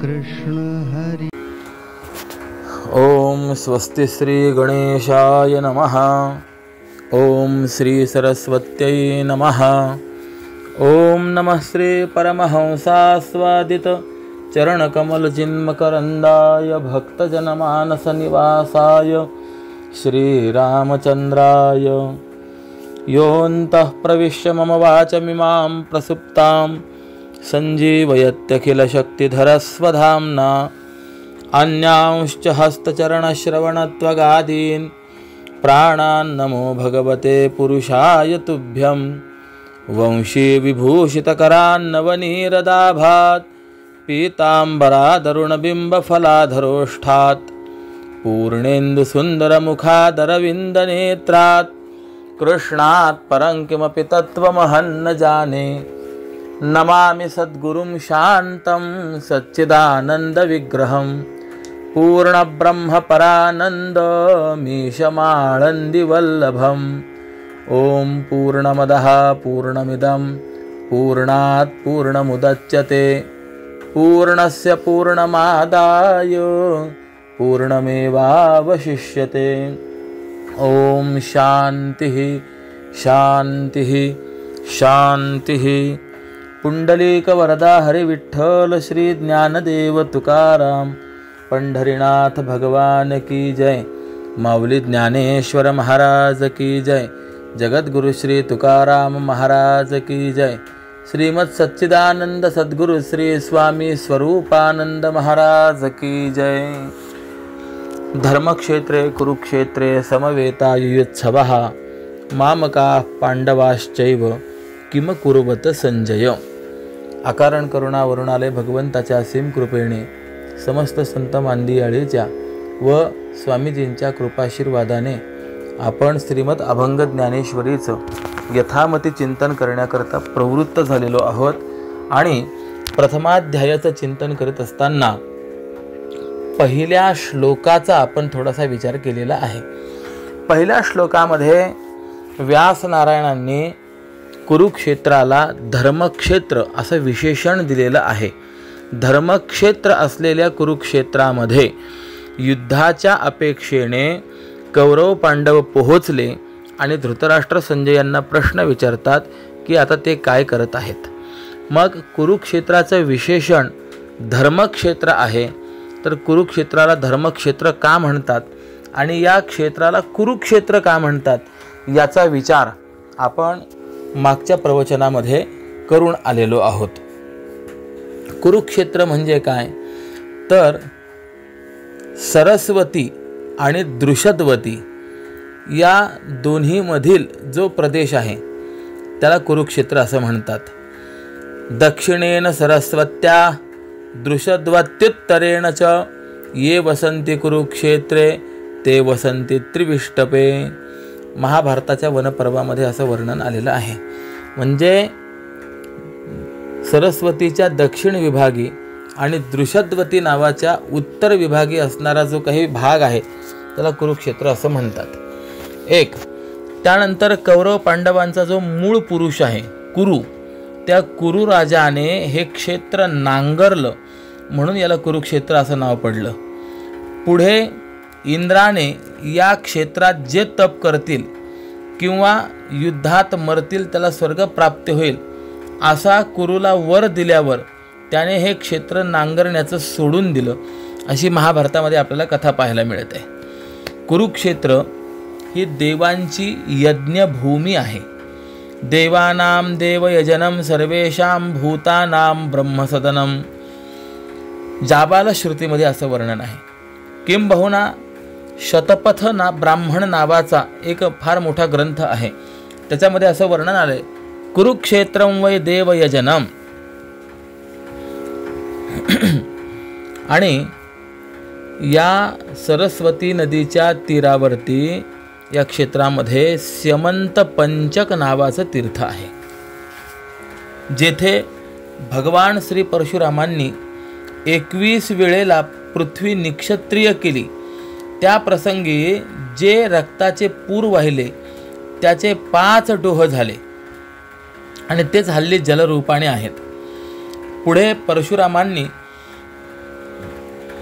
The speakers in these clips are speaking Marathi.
कृष्ण हरि। ओम स्वस्ति श्री गणेशाय नमः। ओम श्री सरस्वत्यै नमः। ओम नमः श्री परमहंसास्वादित चरणकमलचिन्मकरन्दाय भक्तजनमानसनिवासाय श्रीरामचन्द्राय योऽन्तः प्रविश्य मम वाचमिमां प्रसुप्तां सञ्जीवयत्यखिलशक्तिधरस्वधाम्ना अन्यांश्च हस्तचरणश्रवणत्वगादीन् प्राणान्नमो भगवते पुरुषाय तुभ्यं। वंशी विभूषितकरान्नवनीरदाभात् पीताम्बरादरुणबिम्बफलाधरोष्ठात् पूर्णेन्दुसुन्दरमुखादरविन्दनेत्रात् कृष्णात् परं किमपि तत्त्वमहं न जाने। नमामि सद्गुरुं शान्तं सच्चिदानन्दविग्रहं पूर्णब्रह्मपरानन्दमीशमाळन्दिवल्लभम्। ॐ पूर्णमदः पूर्णमिदं पूर्णात् पूर्णमुदच्यते पूर्णस्य पूर्णमादाय पूर्णमेवावशिष्यते। ॐ शान्तिः शान्तिः शान्तिः। पुंडलीकवरदा हरिविठ्ठल श्री ज्ञानदेव तुकाराम पंढरीनाथ भगवान की जय। माऊली ज्ञानेश्वर महाराज की जय। जगद्गुरु श्री तुकाराम महाराज की जय। श्रीमद सच्चिदानंद सद्गुरु श्री स्वामी स्वरूपानंद महाराज की जय। धर्मक्षेत्रे कुरुक्षेत्रे समवेतायुत्सवः मामकाः पांडवाश्चैव किम कुर्वत संजय। अकारण करुणा वरुणालय भगवंताच्या असीम कृपेने समस्त संत मांदियाळीच्या व स्वामीजींच्या कृपाशीर्वादाने आपण श्रीमद अभंग ज्ञानेश्वरीचं यथामती चिंतन करण्याकरता प्रवृत्त झालेलो आहोत। आणि प्रथमाध्यायाचं चिंतन करत असताना पहिल्या श्लोकाचा आपण थोडासा विचार केलेला आहे। पहिल्या श्लोकामध्ये व्यास नारायणांनी कुरुक्षेत्राला धर्मक्षेत्र असं विशेषण दिलेलं आहे। धर्मक्षेत्र असलेल्या कुरुक्षेत्रामध्ये युद्धाच्या अपेक्षेने कौरव पांडव पोहोचले आणि धृतराष्ट्र संजय यांना प्रश्न विचारतात की आता ते काय करत आहेत। मग कुरुक्षेत्राचं विशेषण धर्मक्षेत्र आहे, तर कुरुक्षेत्राला धर्मक्षेत्र का म्हणतात आणि या क्षेत्राला कुरुक्षेत्र का म्हणतात याचा विचार आपण मागच्या प्रवचनामध्ये करून आलेलो आहोत। कुरुक्षेत्र म्हणजे काय, तर सरस्वती आणि दृषद्वती या दोन्हीमधील जो प्रदेश आहे त्याला कुरुक्षेत्र असं म्हणतात। दक्षिणेन सरस्वत्या दृषद्वत्युत्तरेण च ये वसंती कुरुक्षेत्रे ते वसंती त्रिविष्टपे। महाभारताच्या वनपर्वामध्ये असं वर्णन आलेलं आहे। म्हणजे सरस्वतीच्या दक्षिण विभागी आणि दृषद्वती नावाच्या उत्तर विभागी असणारा जो काही भाग आहे त्याला कुरुक्षेत्र असं म्हणतात। एक त्यानंतर कौरव पांडवांचा जो मूळ पुरुष आहे कुरु, त्या कुरु राजाने हे क्षेत्र नांगरलं म्हणून याला कुरुक्षेत्र असं नाव पडलं। पुढे इंद्राने या क्षेत्रात जे तप करतील किंवा युद्धात मरतील त्याला स्वर्ग प्राप्त होईल असा कुरुला वर दिल्यावर त्याने हे क्षेत्र नांगरण्याचं सोडून दिलं, अशी महाभारतामध्ये आपल्याला कथा पाहायला मिळते। कुरुक्षेत्र ही देवांची यज्ञभूमी आहे। देवानां देवयजनम सर्वेषां भूतानां ब्रह्मसदनम, जाबाल श्रुतीमध्ये असं वर्णन आहे। किंबहुना शतपथ ब्राह्मण नावाचा एक फार मोठा ग्रंथ आहे, त्याच्यामध्ये असं वर्णन आलंय कुरुक्षेत्रं वै देवयजनम। आणि या सरस्वती नदीच्या तीरावरती या क्षेत्रामध्ये स्यमंत पंचक नावाचं तीर्थ आहे, जेथे भगवान श्री परशुरामांनी 21 वेळेला पृथ्वी निक्षत्रिय केली। त्या प्रसंगी जे रक्ताचे पूर वाहिले त्याचे 5 डोह झाले आणि तेच हल्ली जलरूपाने आहेत। पुढे परशुरामांनी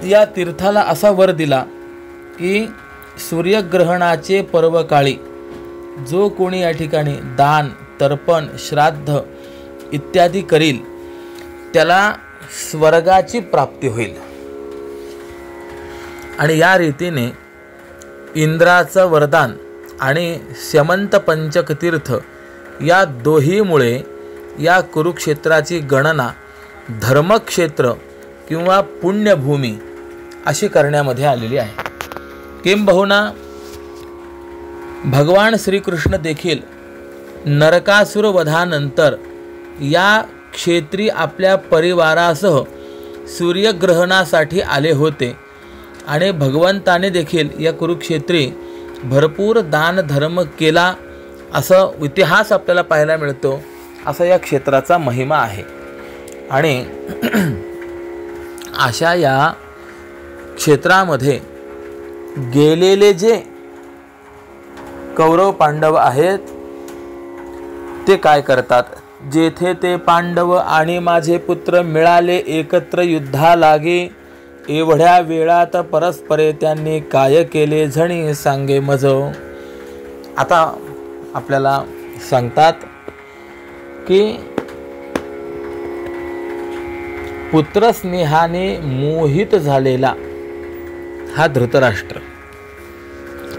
या तीर्थाला असा वर दिला की सूर्यग्रहणाचे पर्वकाळी जो कोणी या ठिकाणी दान, तर्पण, श्राद्ध इत्यादी करील त्याला स्वर्गाची प्राप्ती होईल. आणि या रीतीने इंद्राचं वरदान आणि स्यमंत पंचक तीर्थ या दोहीमुळे या कुरुक्षेत्राची गणना धर्मक्षेत्र किंवा पुण्यभूमी अशी करण्यामध्ये आलेली आहे. किंबहुना भगवान श्रीकृष्ण देखील नरकासुर वधानंतर या क्षेत्री आपल्या परिवारासह सूर्यग्रहणासाठी आले होते आणि भगवंताने देखील या कुरुक्षेत्री भरपूर दान धर्म केला असं इतिहास आपल्याला पाहायला मिळतो. असा या क्षेत्राचा महिमा आहे. आणि अशा या क्षेत्रामध्ये गेलेले जे कौरव पांडव आहेत ते काय करतात? जेथे ते पांडव आणि माझे पुत्र मिळाले एकत्र युद्धा लागे, एवढ्या वेळात परस्परे त्यांनी काय केले झणी सांगे मज. आता आपल्याला सांगतात की पुत्रस्नेहाने मोहित झालेला हा धृतराष्ट्र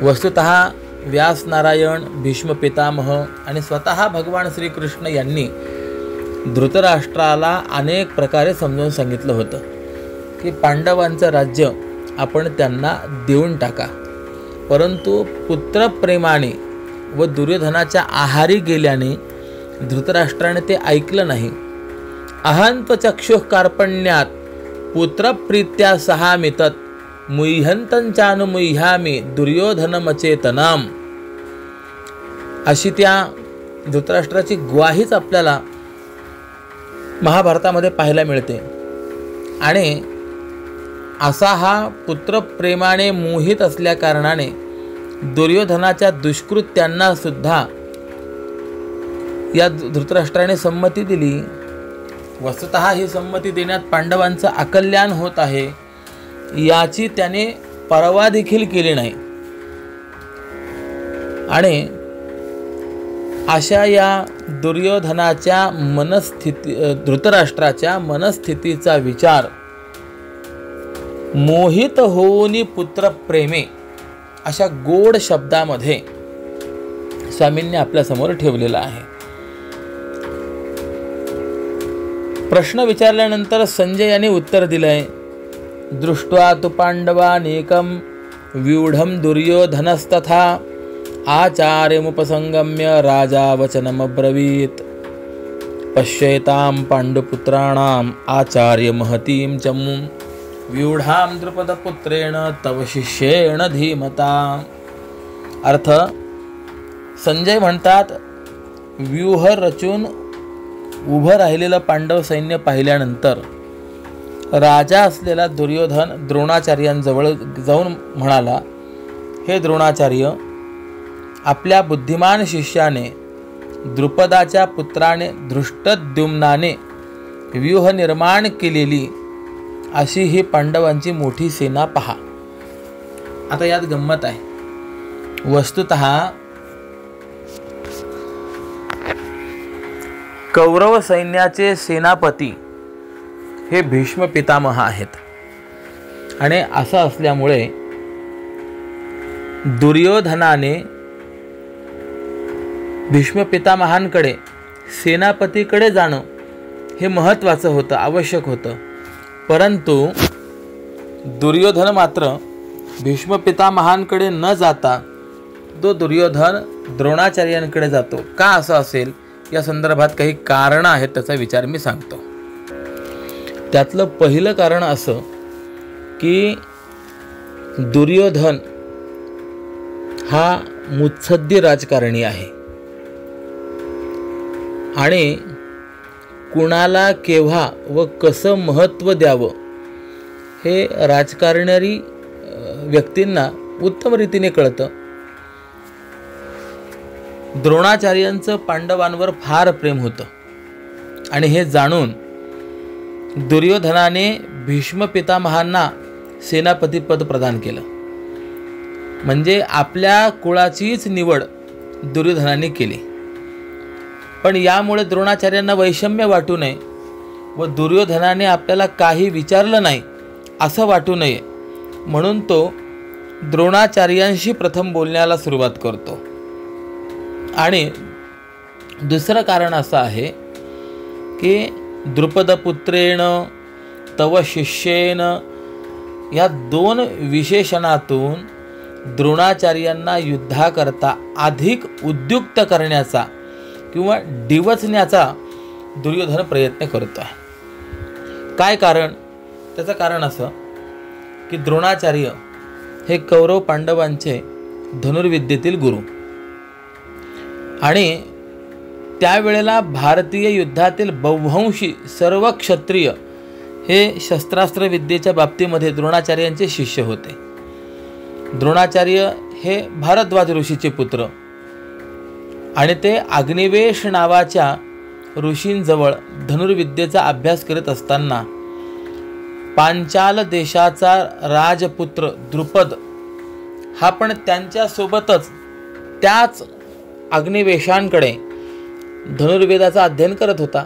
वस्तुतः व्यास नारायण, भीष्म पितामह आणि स्वतः भगवान श्रीकृष्ण यांनी धृतराष्ट्राला अनेक प्रकारे समजावून सांगितलं होतं की पांडवांचं राज्य आपण त्यांना देऊन टाका. परंतु पुत्रप्रेमाने व दुर्योधनाच्या आहारी गेल्याने धृतराष्ट्राने ते ऐकलं नाही. अहंत चक्षुः कार्पण्यात पुत्रप्रीत्या सहामितत मुह्यंतंचानुमुह्यामी दुर्योधनमचेतनाम. अशी त्या धृतराष्ट्राची ग्वाहीच आपल्याला महाभारतामध्ये पाहायला मिळते. आणि असा हा पुत्रप्रेमाने मोहित असल्या कारणाने दुर्योधनाच्या दुष्कृत्यांना सुद्धा या धृतराष्ट्राने संमती दिली. वस्तुतः ही संमती देण्यात पांडवांचं अकल्याण होत आहे याची त्याने पर्वा देखील केली नाही. आणि अशा या दुर्योधनाच्या धृतराष्ट्राच्या मनस्थितीचा विचार मोहित होऊनी पुत्रप्रेमे अशा गोड शब्दामध्ये स्वामींनी आपल्यासमोर ठेवलेला आहे. प्रश्न विचारल्यानंतर संजय यांनी उत्तर दिलंय. दृष्ट्वा तु पांडवानेकं व्यूढं दुर्योधनस्तथा आचार्यमुपसंगम्य राजा वचनमब्रवीत्. पश्येतां पांडुपुत्राणाम् आचार्य महतीं चमूं व्यूढां द्रुपदपुत्रेण तव शिष्येण धीमता. अर्थ, संजय म्हणतात व्यूह रचून उभं राहिलेलं पांडव सैन्य पाहिल्यानंतर राजा असलेला दुर्योधन द्रोणाचार्यांजवळ जाऊन म्हणाला, हे द्रोणाचार्य, आपल्या बुद्धिमान शिष्याने द्रुपदाच्या पुत्राने धृष्टद्युम्नाने व्यूह निर्माण केलेली अशी ही पांडवांची मोठी सेना पहा. आता यात गंमत आहे. वस्तुतः कौरव सैन्याचे सेनापती हे भीष्म पितामह आहेत. आणि असं असल्यामुळे दुर्योधनाने भीष्म पितामहांकडे सेनापतीकडे जाणं हे महत्त्वाचं होतं, आवश्यक होतं. परंतु दुर्योधन मात्र भीष्म पितामहांकडे न जाता तो दुर्योधन द्रोणाचार्यांकडे जातो. का असं असेल या संदर्भात काही कारणं आहेत, त्याचा विचार मी सांगतो. त्यातलं पहिलं कारण असं की दुर्योधन हा मुत्सद्दी राजकारणी आहे आणि कुणाला केव्हा व कसं महत्त्व द्यावं हे राजकारणारी व्यक्तींना उत्तम रीतीने कळतं. द्रोणाचार्यांचं पांडवांवर फार प्रेम होतं आणि हे जाणून दुर्योधनाने भीष्म पितामहांना सेनापती पद प्रदान केलं. म्हणजे आपल्या कुळाचीच निवड दुर्योधनाने केली. पण यामुळे द्रोणाचार्यांना वैषम्य वाटू नये व दुर्योधनाने आपल्याला काही विचारलं नाही असं वाटू नये म्हणून तो द्रोणाचार्यांशी प्रथम बोलण्याला सुरुवात करतो. आणि दुसरं कारण असं आहे की द्रुपदपुत्रेण तव शिष्येन या 2 विशेषणातून द्रोणाचार्यांना युद्धाकरता अधिक उद्युक्त करण्याचा किंवा डिवचण्याचा दुर्योधन प्रयत्न करतो आहे. काय कारण? त्याचं कारण असं की द्रोणाचार्य हे कौरव पांडवांचे धनुर्विद्येतील गुरु आणि त्यावेळेला भारतीय युद्धातील बहुवंशी सर्व क्षत्रिय हे शस्त्रास्त्र विद्येच्या बाबतीमध्ये द्रोणाचार्यांचे शिष्य होते. द्रोणाचार्य हे भारद्वाज ऋषीचे पुत्र आणि ते अग्निवेश नावाच्या ऋषींजवळ धनुर्विद्येचा अभ्यास करत असताना पांचाल देशाचा राजपुत्र द्रुपद हा पण त्यांच्यासोबतच त्याच अग्निवेशांकडे धनुर्वेदाचा अध्ययन करत होता.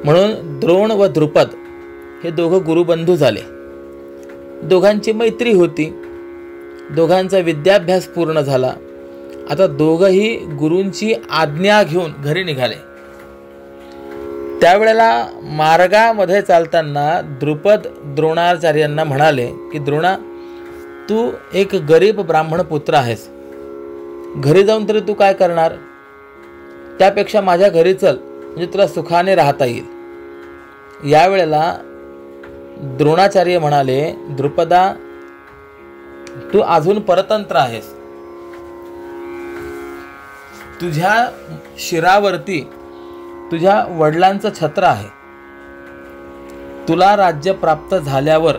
म्हणून द्रोण व द्रुपद हे दोघं गुरुबंधू झाले. दोघांची मैत्री होती. दोघांचा विद्याभ्यास पूर्ण झाला. आता दोघंही गुरूंची आज्ञा घेऊन घरी निघाले. त्यावेळेला मार्गामध्ये चालताना द्रुपद द्रोणाचार्यांना म्हणाले की द्रोणा, तू एक गरीब ब्राह्मण पुत्र आहेस. घरी जाऊन तरी तू काय करणार? त्यापेक्षा माझ्या घरी चल, म्हणजे तुला सुखाने राहता येईल. यावेळेला द्रोणाचार्य म्हणाले, द्रुपदा, तू अजून परतंत्र आहेस. तुझ्या शिरावरती तुझ्या वडिलांचं छत्र आहे. तुला राज्य प्राप्त झाल्यावर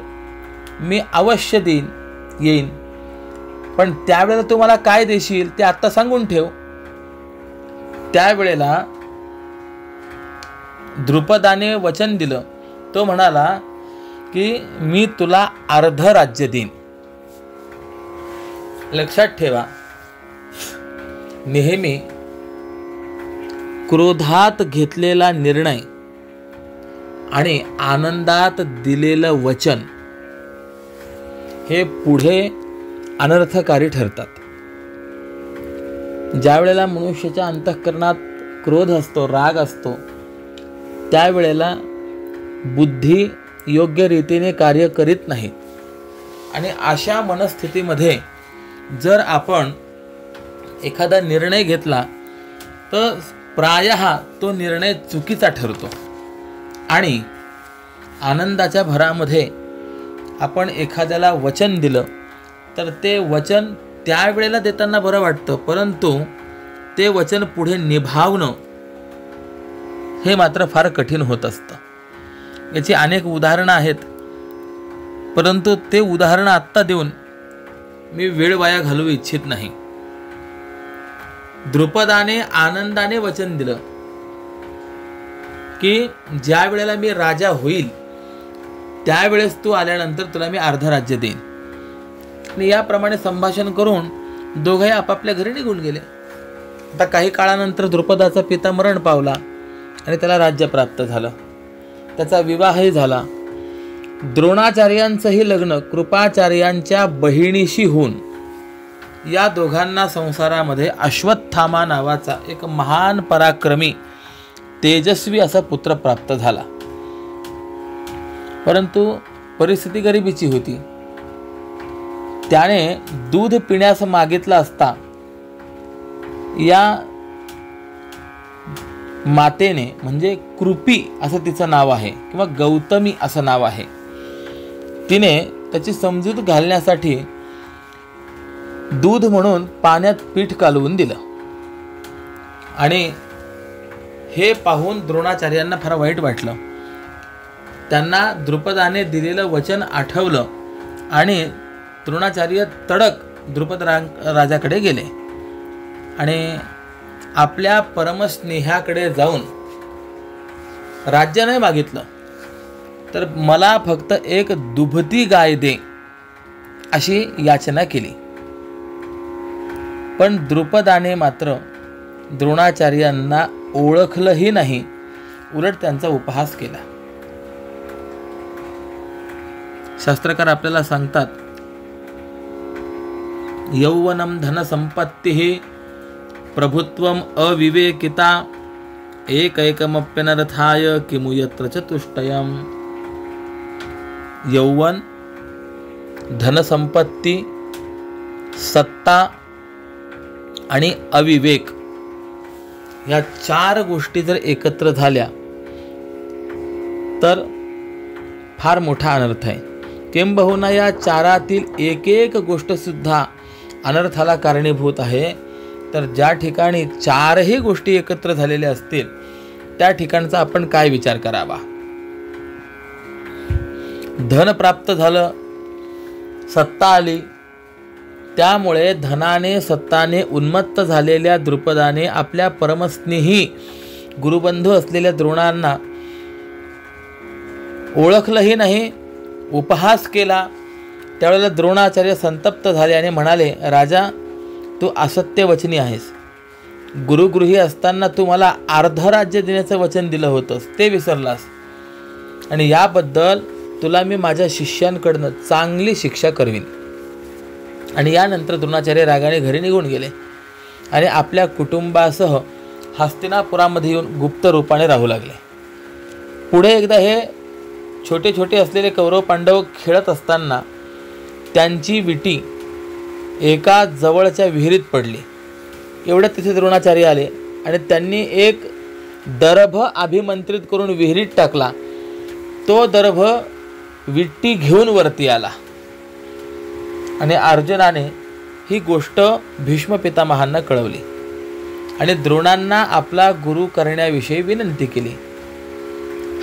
मी अवश्य येईन. पण त्यावेळेला तू मला काय देशील ते आत्ता सांगून ठेव. त्यावेळेला द्रुपदाने वचन दिलं. तो म्हणाला की मी तुला अर्ध राज्य देईन. लक्षात ठेवा, नेहमी क्रोधात घेतलेला निर्णय आणि आनंदात दिलेलं वचन हे पुढे अनर्थकारी ठरतात. ज्या वेळेला मनुष्याच्या अंतःकरणात क्रोध असतो, राग असतो, त्यावेळेला बुद्धी योग्य रीतीने कार्य करीत नाही. आणि अशा मनस्थितीमध्ये जर आपण एखादा निर्णय घेतला तर प्रायः तो निर्णय चुकीचा ठरतो. आणि आनंदाच्या भरामध्ये आपण एखाद्याला वचन दिलं तर ते वचन त्यावेळेला देताना बरं वाटतं, परंतु ते वचन पुढे निभावणं हे मात्र फार कठीण होत असतं. याची अनेक उदाहरणं आहेत, परंतु ते उदाहरणं आत्ता देऊन मी वेळ वाया घालवू इच्छित नाही. द्रुपदाने आनंदाने वचन दिलं की ज्या वेळेला मी राजा होईल त्यावेळेस तू आल्यानंतर तुला मी अर्ध राज्य देईन. आणि याप्रमाणे संभाषण करून दोघंही आपापल्या घरी निघून गेले. आता काही काळानंतर द्रुपदाचा पिता मरण पावला आणि त्याला राज्य प्राप्त झालं. त्याचा विवाहही झाला. द्रोणाचार्यांचंही लग्न कृपाचार्यांच्या बहिणीशी होऊन या दोघांना संसारामध्ये अश्वत्थामा नावाचा एक महान पराक्रमी तेजस्वी असा पुत्र प्राप्त झाला. परंतु परिस्थिती गरिबीची होती. त्याने दूध पिण्यास मागितलं असता या मातेने, म्हणजे कृपी असं तिचं नाव आहे किंवा गौतमी असं नाव आहे, तिने त्याची समजूत घालण्यासाठी दूध म्हणून पाण्यात पीठ कालवून दिलं. आणि हे पाहून द्रोणाचार्यांना फार वाईट वाटलं. त्यांना द्रुपदाने दिलेलं वचन आठवलं आणि द्रोणाचार्य तडक द्रुपद राजाकडे गेले आणि आपल्या परमस्नेहाकडे जाऊन राज्य नाही मागितलं, तर मला फक्त एक दुभती गाय दे अशी याचना केली. पण द्रुपदाने मात्र द्रोणाचार्यांना ओळखलंही नाही, उलट त्यांचा उपहास केला. शास्त्रकार आपल्याला सांगतात, यौवनम धनसंपत्ती प्रभुत्वम अविवेकिता एकैकमप्यनर्थाय किमु यत्र चतुष्टयम्. यौवन, धनसंपत्ती, सत्ता आणि अविवेक या 4 गोष्टी जर एकत्र झाल्या तर फार मोठा अनर्थ आहे. किंबहुना या 4 एक एक गोष्ट सुद्धा अनर्थाला कारणीभूत आहे. तर ज्या ठिकाणी 4ही गोष्टी एकत्र झालेल्या असतील त्या ठिकाणचा आपण काय विचार करावा. धन प्राप्त झालं, सत्ता आली, त्यामुळे धनाने सत्ताने उन्मत्त झालेल्या द्रुपदाने आपल्या परमस्नेही गुरुबंधू असलेल्या द्रोणांना ओळखलंही नाही, उपहास केला. त्यावेळेला द्रोणाचार्य संतप्त झाले आणि म्हणाले, राजा, तू असत्यवचनी आहेस. गुरुगृही असताना तू मला अर्ध राज्य देण्याचं वचन दिलं होतंस, ते विसरलास. आणि याबद्दल तुला मी माझ्या शिष्यांकडनं चांगली शिक्षा करवीन. आणि यानंतर द्रोणाचार्य रागाने घरी निघून गेले आणि आपल्या कुटुंबासह हस्तिनापुरामध्ये येऊन गुप्त रूपाने राहू लागले. पुढे एकदा हे छोटे छोटे असलेले कौरव पांडव खेळत असताना त्यांची विटी एका जवळच्या विहिरीत पडली. एवढ्यात तिथे द्रोणाचार्य आले आणि त्यांनी एक दर्भ अभिमंत्रित करून विहिरीत टाकला. तो दर्भ विटी घेऊन वरती आला आणि अर्जुनाने ही गोष्ट भीष्म पितामहांना कळवली आणि द्रोणांना आपला गुरु करण्याविषयी विनंती केली.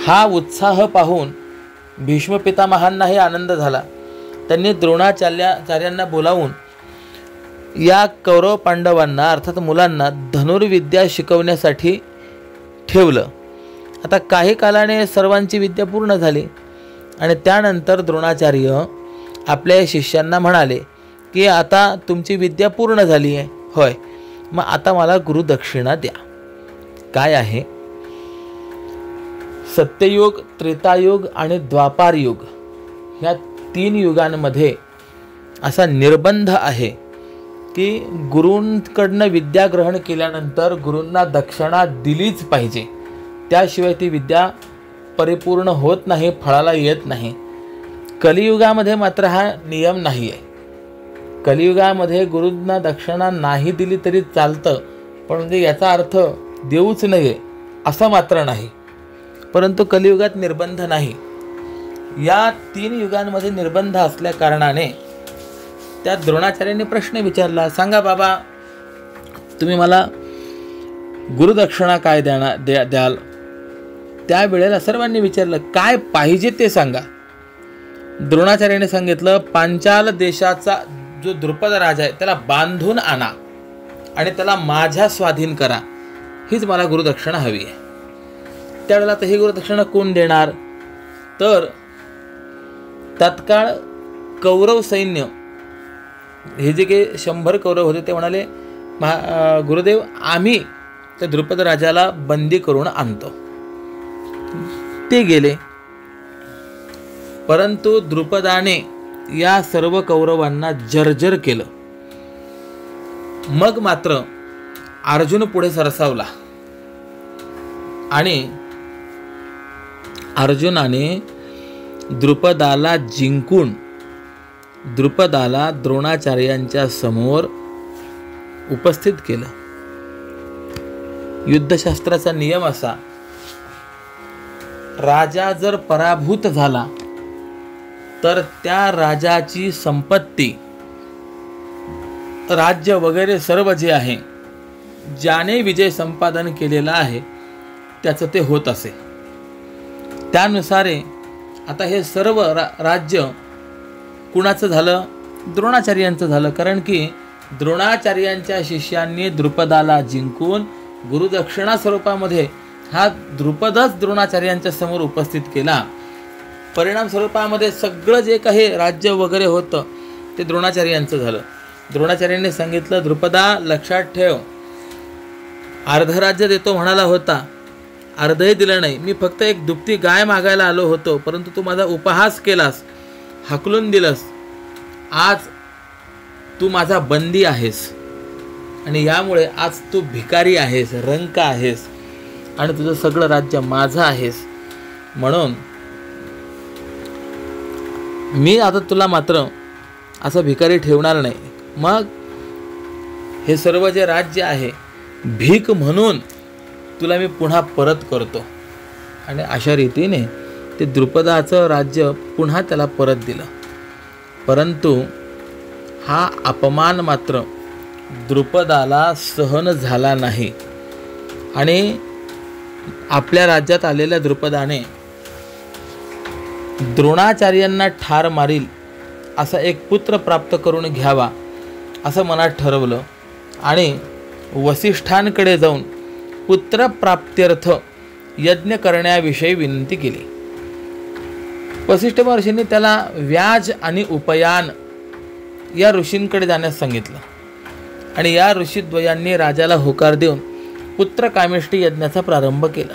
हा उत्साह पाहून भीष्म पितामहांनाही आनंद झाला. त्यांनी द्रोणाचार्यांना बोलावून या कौरव पांडवांना अर्थात मुलांना धनुर्विद्या शिकवण्यासाठी ठेवलं. आता काही कालाने सर्वांची विद्या पूर्ण झाली आणि त्यानंतर द्रोणाचार्य आपल्या शिष्यांना म्हणाले की आता तुमची विद्या पूर्ण झाली आहे. होय, मग आता मला गुरुदक्षिणा द्या. काय आहे? सत्ययुग, त्रेतायुग आणि द्वापार युग ह्या 3 युगांमध्ये असा निर्बंध आहे की गुरूंकडनं विद्या ग्रहण केल्यानंतर गुरूंना दक्षिणा दिलीच पाहिजे, त्याशिवाय ती विद्या परिपूर्ण होत नाही, फळाला येत नाही. कलियुगामध्ये मात्र हा नियम नाही आहे. कलियुगामध्ये गुरूंना दक्षिणा नाही दिली तरी चालतं, पण म्हणजे याचा अर्थ देऊच नये असं मात्र नाही. परंतु कलियुगात निर्बंध नाही. या 3 युगांमध्ये निर्बंध असल्या कारणाने त्या द्रोणाचार्यांनी प्रश्न विचारला, सांगा बाबा, तुम्ही मला गुरुदक्षिणा काय द्याल? त्यावेळेला सर्वांनी विचारलं, काय पाहिजे ते सांगा. द्रोणाचार्याने सांगितलं, पांचाल देशाचा जो द्रुपद राजा आहे त्याला बांधून आणा आणि त्याला माझ्या स्वाधीन करा, हीच मला गुरुदक्षिणा हवी आहे. त्यावेळेला तर ही गुरुदक्षिणा कोण देणार? तर तत्काळ कौरव सैन्य, हे जे काही 100 कौरव होते, ते म्हणाले, गुरुदेव, आम्ही त्या द्रुपद राजाला बंदी करून आणतो. ते गेले. परंतु द्रुपदाने या सर्व कौरवांना जर्जर केलं. मग मात्र अर्जुन पुढे सरसावला आणि अर्जुनाने द्रुपदाला जिंकून द्रुपदाला द्रोणाचार्यांच्या समोर उपस्थित केलं. युद्धशास्त्राचा नियम असा, राजा जर पराभूत झाला तर त्या राजाची संपत्ती, राज्य वगैरे सर्व जे आहे, ज्याने विजय संपादन केलेला आहे त्याचं ते होत असे. त्यानुसारे आता हे सर्व राज्य कुणाचं झालं? द्रोणाचार्यांचं झालं. कारण की द्रोणाचार्यांच्या शिष्यांनी द्रुपदाला जिंकून गुरुदक्षिणा स्वरूपामध्ये हा द्रुपदच द्रोणाचार्यांच्या समोर उपस्थित केला. परिणाम स्वरूपामध्ये सगळं जे काही राज्य वगैरे होतं ते द्रोणाचार्यांचं झालं. द्रोणाचार्यांनी सांगितलं, द्रुपदा लक्षात ठेव, अर्ध राज्य देतो म्हणाला होता, अर्धही दिलं नाही. मी फक्त एक दुभती गाय मागायला आलो होतो, परंतु तू माझा उपहास केलास, हाकलून दिलंस. आज तू माझा बंदी आहेस आणि यामुळे आज तू भिकारी आहेस, रंक आहेस आणि तुझं सगळं राज्य माझं आहेस. म्हणून मी आता तुला मात्र असं भिकारी ठेवणार नाही. मग हे सर्व जे राज्य आहे भीक म्हणून तुला मी पुन्हा परत करतो. आणि अशा रीतीने ते द्रुपदाचं राज्य पुन्हा त्याला परत दिलं. परंतु हा अपमान मात्र द्रुपदाला सहन झाला नाही आणि आपल्या राज्यात आलेल्या द्रुपदाने द्रोणाचार्यांना ठार मारील असा एक पुत्र प्राप्त करून घ्यावा असं मनात ठरवलं आणि वसिष्ठांकडे जाऊन पुत्रप्राप्त्यर्थ यज्ञ करण्याविषयी विनंती केली. वसिष्ठ महर्षींनी त्याला व्याज आणि उपयान या ऋषींकडे जाण्यास सांगितलं आणि या ऋषीद्वयांनी राजाला होकार देऊन पुत्रकामेष्टी यज्ञाचा प्रारंभ केला.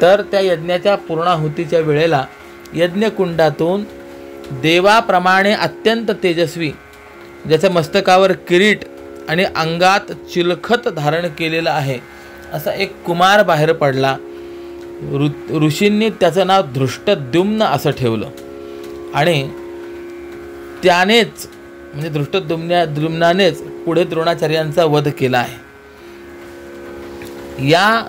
तर त्या यज्ञाच्या पूर्णाहुतीच्या वेळेला यज्ञकुंडातून देवाप्रमाणे अत्यंत तेजस्वी, ज्याच्या मस्तकावर किरीट आणि अंगात चिलखत धारण केलेला आहे असा एक कुमार बाहेर पडला. ऋषींनी त्याचं नाव धृष्टद्युम्न असं ठेवलं आणि त्यानेच म्हणजे धृष्टद्युम्नानेच पुढे द्रोणाचार्यांचा वध केला आहे. या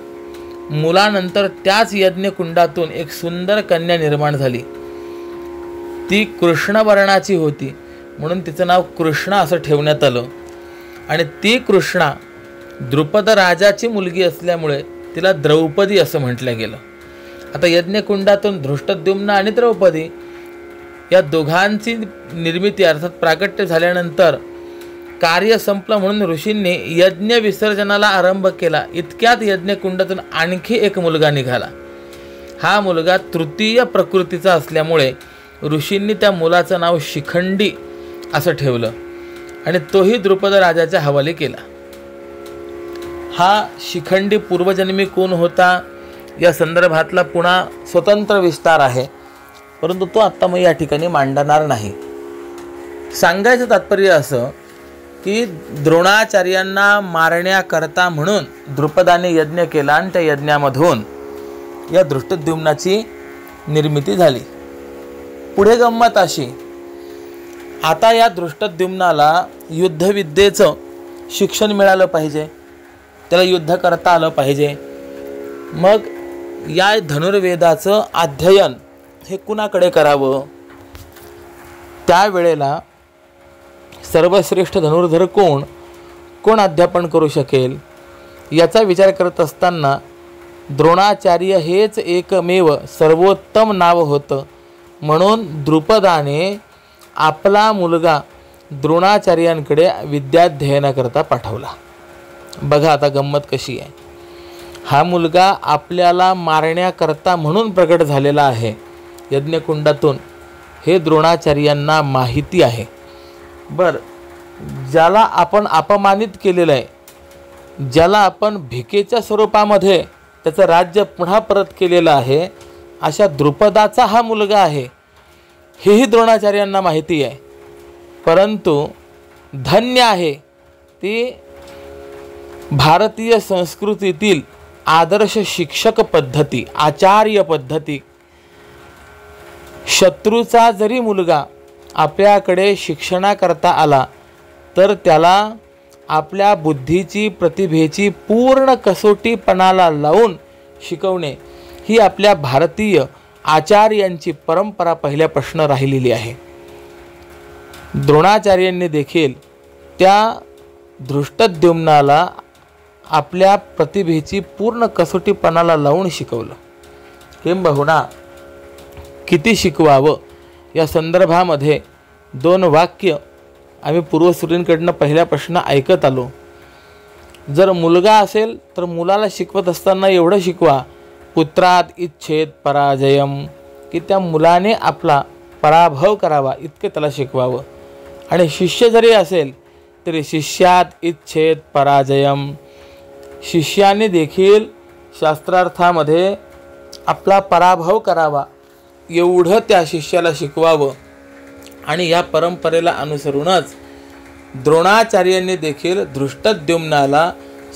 मुलानंतर त्याच यज्ञकुंडातून एक सुंदर कन्या निर्माण झाली. ती कृष्णवर्णाची होती म्हणून तिचं नाव कृष्णा असं ठेवण्यात आलं आणि ती कृष्णा द्रुपद राजाची मुलगी असल्यामुळे तिला द्रौपदी असं म्हटलं गेलं. आता यज्ञकुंडातून धृष्टद्युम्न आणि द्रौपदी या दोघांची निर्मिती अर्थात प्राकट्य झाल्यानंतर कार्य संपलं म्हणून ऋषींनी यज्ञ विसर्जनाला आरंभ केला. इतक्यात यज्ञकुंडातून आणखी एक मुलगा निघाला. हा मुलगा तृतीय प्रकृतीचा असल्यामुळे ऋषींनी त्या मुलाचं नाव शिखंडी असं ठेवलं आणि तोही द्रुपद राजाच्या हवाली केला. हा शिखंडी पूर्वजन्मी कोण होता या संदर्भातला पुन्हा स्वतंत्र विस्तार आहे, परंतु तो आत्ता मी या ठिकाणी मांडणार नाही. सांगायचं तात्पर्य असं की द्रोणाचार्यांना मारण्याकरता म्हणून द्रुपदाने यज्ञ केला आणि त्या यज्ञामधून या धृष्टद्युम्नाची निर्मिती झाली. पुढे गंमत अशी, आता या धृष्टद्युम्नाला युद्धविद्येचं शिक्षण मिळालं पाहिजे, त्याला युद्ध करता आलं पाहिजे. मग या धनुर्वेदाचं अध्ययन हे कुणाकडे करावं? त्यावेळेला सर्वश्रेष्ठ धनुर्धर कोण अध्यापन करू शकेल याचा विचार करत असताना द्रोणाचार्य हेच एकमेव सर्वोत्तम नाव होतं. म्हणून द्रुपदाने आपला मुलगा द्रोणाचार्यांकडे विद्याध्ययनाकरता पाठवला. बघा आता गंमत कशी आहे. हा मुलगा आपल्याला मारण्याकरता म्हणून प्रकट झालेला आहे यज्ञकुंडातून, हे द्रोणाचार्यांना माहिती आहे. ज्याला आपण अपमानित केलेलं आहे, ज्याला आपण भिकेच्या स्वरूपामध्ये त्याचं राज्य पुन्हा परत केलेलं आहे, अशा द्रुपदाचा हा मुलगा आहे हेही द्रोणाचार्यांना माहिती आहे. परंतु धन्य आहे ती भारतीय संस्कृतीतील आदर्श शिक्षक पद्धती, आचार्य पद्धती. शत्रूचा जरी मुलगा आपल्याकडे शिक्षणाकरता आला तर त्याला आपल्या बुद्धीची, प्रतिभेची पूर्ण कसोटी पणाला लावून शिकवणे ही आपल्या भारतीय आचार्यांची परंपरा पहिल्यापासून राहिलेली आहे. द्रोणाचार्यांनी देखील त्या धृष्टद्युम्नाला आपल्या प्रतिभेची पूर्ण कसोटी पणाला लावून शिकवलं. किंबहुना किती शिकवावं या संदर्भामध्ये 2 वाक्य आम्ही पूर्वसुरींकडनं पहिल्यापासून ऐकत आलो. जर मुलगा असेल तर मुलाला शिकवत असताना एवढं शिकवा, पुत्रात इच्छेत पराजयम, की त्या मुलाने आपला पराभव करावा इतके त्याला शिकवावं. आणि शिष्य जरी असेल तरी शिष्यात इच्छेत पराजयम, शिष्याने देखील शास्त्रार्थामध्ये आपला पराभव करावा एवढं त्या शिष्याला शिकवावं. आणि या परंपरेला अनुसरूनच द्रोणाचार्यांनी देखील धृष्टद्युम्नाला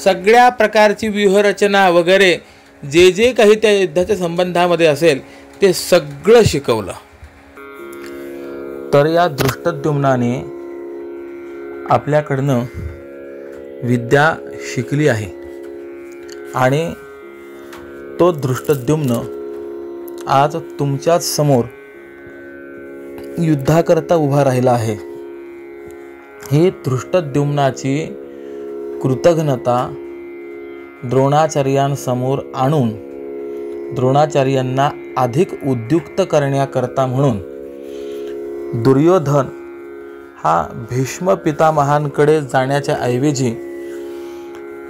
सगळ्या प्रकारची व्यूहरचना वगैरे जे जे काही त्या युद्धाच्या संबंधामध्ये असेल ते सगळं शिकवलं. तर या धृष्टद्युम्नाने आपल्याकडनं विद्या शिकली आहे आणि तो धृष्टद्युम्न आज तुमच्याच समोर युद्धाकरता उभा राहिला आहे. ही धृष्टद्युम्नाची कृतघ्नता द्रोणाचार्यांसमोर आणून द्रोणाचार्यांना अधिक उद्युक्त करण्याकरता म्हणून दुर्योधन हा भीष्म पितामहांकडे जाण्याच्या ऐवजी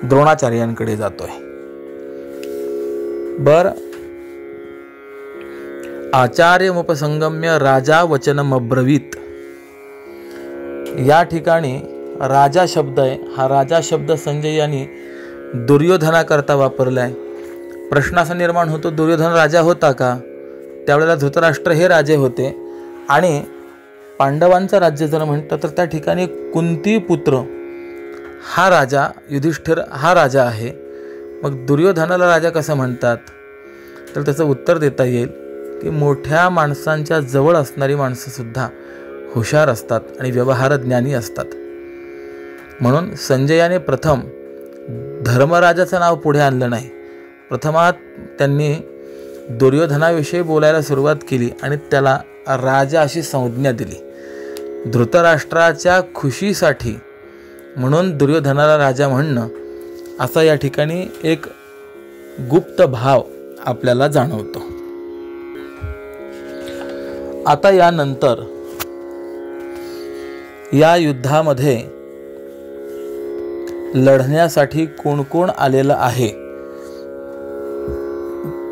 द्रोणाचार्यांकडे जातोय. आचार्यमुपसंगम्य राजा वचनमब्रवीत. या ठिकाणी राजा शब्द आहे. हा राजा शब्द संजय यांनी दुर्योधनाकरता वापरलाय. प्रश्न असा निर्माण होतो, दुर्योधन राजा होता का? त्यावेळेला धृतराष्ट्र हे राजे होते आणि पांडवांचं राज्य जर म्हटलं तर त्या ठिकाणी कुंती पुत्र हा राजा, युधिष्ठिर हा राजा आहे. मग दुर्योधनाला राजा कसं म्हणतात? तर त्याचं उत्तर देता येईल की मोठ्या माणसांच्या जवळ असणारी माणसंसुद्धा हुशार असतात आणि व्यवहारज्ञानी असतात. म्हणून संजयाने प्रथम धर्मराजाचं नाव पुढे आणलं नाही. प्रथमात त्यांनी दुर्योधनाविषयी बोलायला सुरुवात केली आणि त्याला राजा अशी संज्ञा दिली. धृतराष्ट्राच्या खुशीसाठी म्हणून दुर्योधनाला राजा म्हणणं असा या ठिकाणी एक गुप्त भाव आपल्याला जाणवतो. आता यानंतर या युद्धामध्ये लढण्यासाठी कोण कोण आलेलं आहे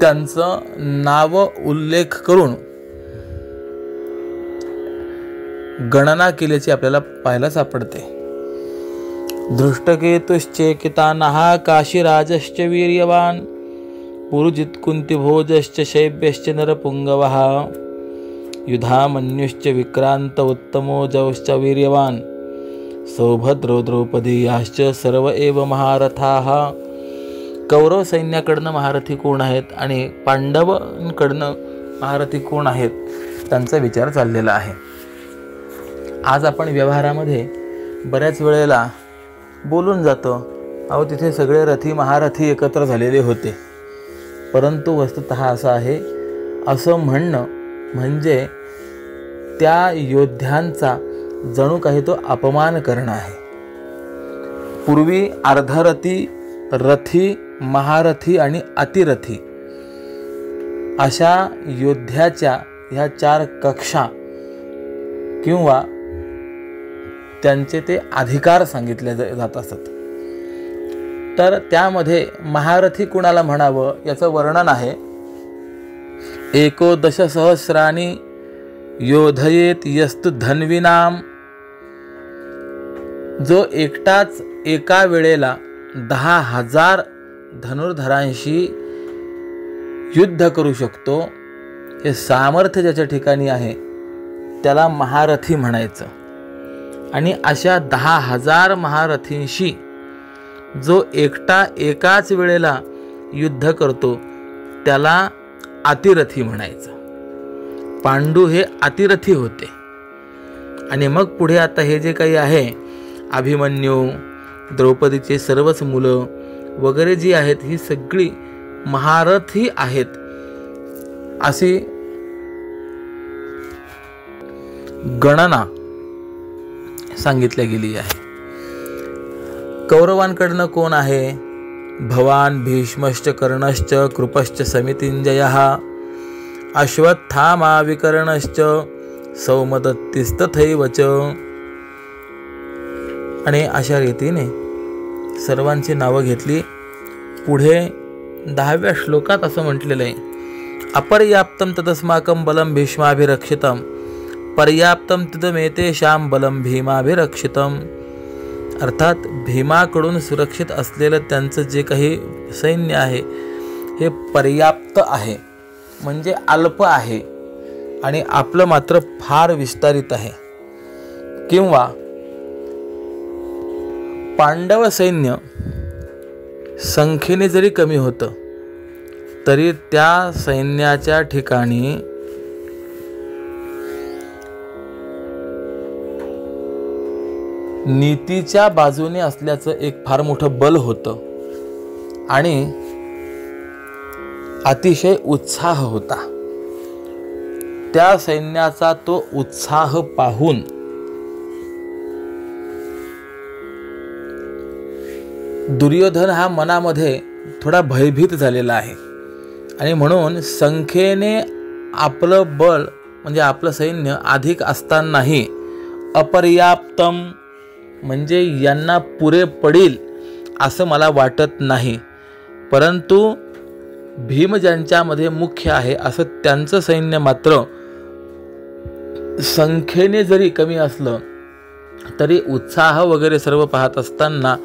त्यांचं नाव उल्लेख करून गणना केल्याची आपल्याला पाहायला सापडते. धृष्टकेतुश्चेकितानः काशीराजश्च वीर्यवान पुरुजित कुंतीभोजश्च शैब्यश्च नरपुंगवः युधामन्युश्च विक्रांत उत्तमोजश्च वीर्यवान सौभद्रो द्रौपदीयाश्च सर्व एव महारथाः. कौरव सैन्याकडनं महारथी कोण आहेत आणि पांडवांकडनं महारथी कोण आहेत त्यांचा विचार चाललेला आहे. आज आपण व्यवहारामध्ये बऱ्याच वेळेला बोलून जातो, अहो तिथे सगळे रथी महारथी एकत्र झालेले होते. परंतु वस्तुतः असं आहे, असं म्हणणं म्हणजे त्या योद्ध्यांचा जणू काही तो अपमान करणं आहे. पूर्वी अर्धरथी, रथी, महारथी आणि अतिरथी अशा योद्ध्याच्या ह्या 4 कक्षा किंवा त्यांचे ते अधिकार सांगितले जात असत. तर त्यामध्ये महारथी कुणाला म्हणावं याचं वर्णन आहे. 11 सहस्राणी योधयेत यस्तु धन्विनाम. जो एकटाच एका वेळेला 10,000 धनुर्धरांशी युद्ध करू शकतो, हे सामर्थ्य ज्याच्या ठिकाणी आहे त्याला महारथी म्हणायचं. आणि अशा 10,000 महारथींशी जो एकटा एकाच वेळेला युद्ध करतो त्याला अतिरथी म्हणायचं. पांडू हे अतिरथी होते. आणि मग पुढे आता हे जे काही आहे अभिमन्यू, द्रौपदीचे सर्वच मुलं वगैरे जी आहेत ही सगळी महारथी आहेत अशी गणना सांगितल्या गेली आहे. कौरवांकडनं कोण आहे? भवान, भीष्मश्च, कर्णश्च, कृपश्च, समितिंजयः, अश्वत्थामा, विकर्णश्च, सौमदत्तिस्तथैव च. आणि अशा रीतीने सर्वांची नावं घेतली. पुढे 10व्या श्लोकात असं म्हटलेलं आहे, अपर्याप्तं तदस्माकं बलं भीष्माभिरक्षितं पर्याप्तं तदमेतेषां बलं भीमाभिरक्षितं. अर्थात भीमाकडून सुरक्षित असलेलं त्यांचं जे काही सैन्य आहे हे पर्याप्त आहे, म्हणजे अल्प आहे, आणि आपलं मात्र फार विस्तारित आहे. किंवा पांडव सैन्य संख्येने जरी कमी होतं तरी त्या सैन्याच्या ठिकाणी नीतीच्या बाजूने असल्याचं एक फार मोठं बल होतं आणि अतिशय उत्साह होता. त्या सैन्याचा तो उत्साह पाहून दुर्योधन हा मनामध्ये थोडा भयभीत झालेला आहे आणि म्हणून संख्येने आपलं बळ म्हणजे आपलं सैन्य अधिक असतानाही अपर्याप्तम म्हणजे यांना पुरे पडेल असं मला वाटत नाही, परंतु भीम ज्यांच्यामध्ये मुख्य आहे असं त्यांचं सैन्य मात्र संख्येने जरी कमी असलं तरी उत्साह वगैरे सर्व पाहत असताना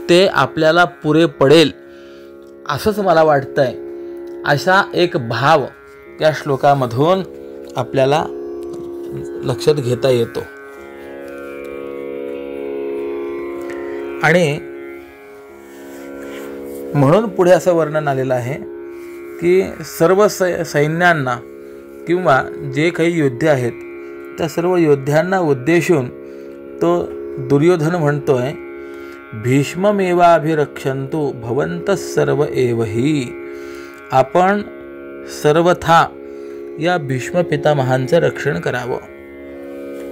ते आपल्याला पुरे पडेल असंच मला वाटतंय. असा एक भाव त्या श्लोकामधून आपल्याला लक्षात घेता येतो. आणि म्हणून पुढे असं वर्णन आलेलं आहे की सर्व सैन्यांना किंवा जे काही योद्धे आहेत त्या सर्व योद्ध्यांना उद्देशून तो दुर्योधन म्हणतोय, भीष्ममेवाभिरक्षन्तु भवन्तः सर्व एवही. आपण सर्वथा या भीष्म पितामहांचं रक्षण करावं,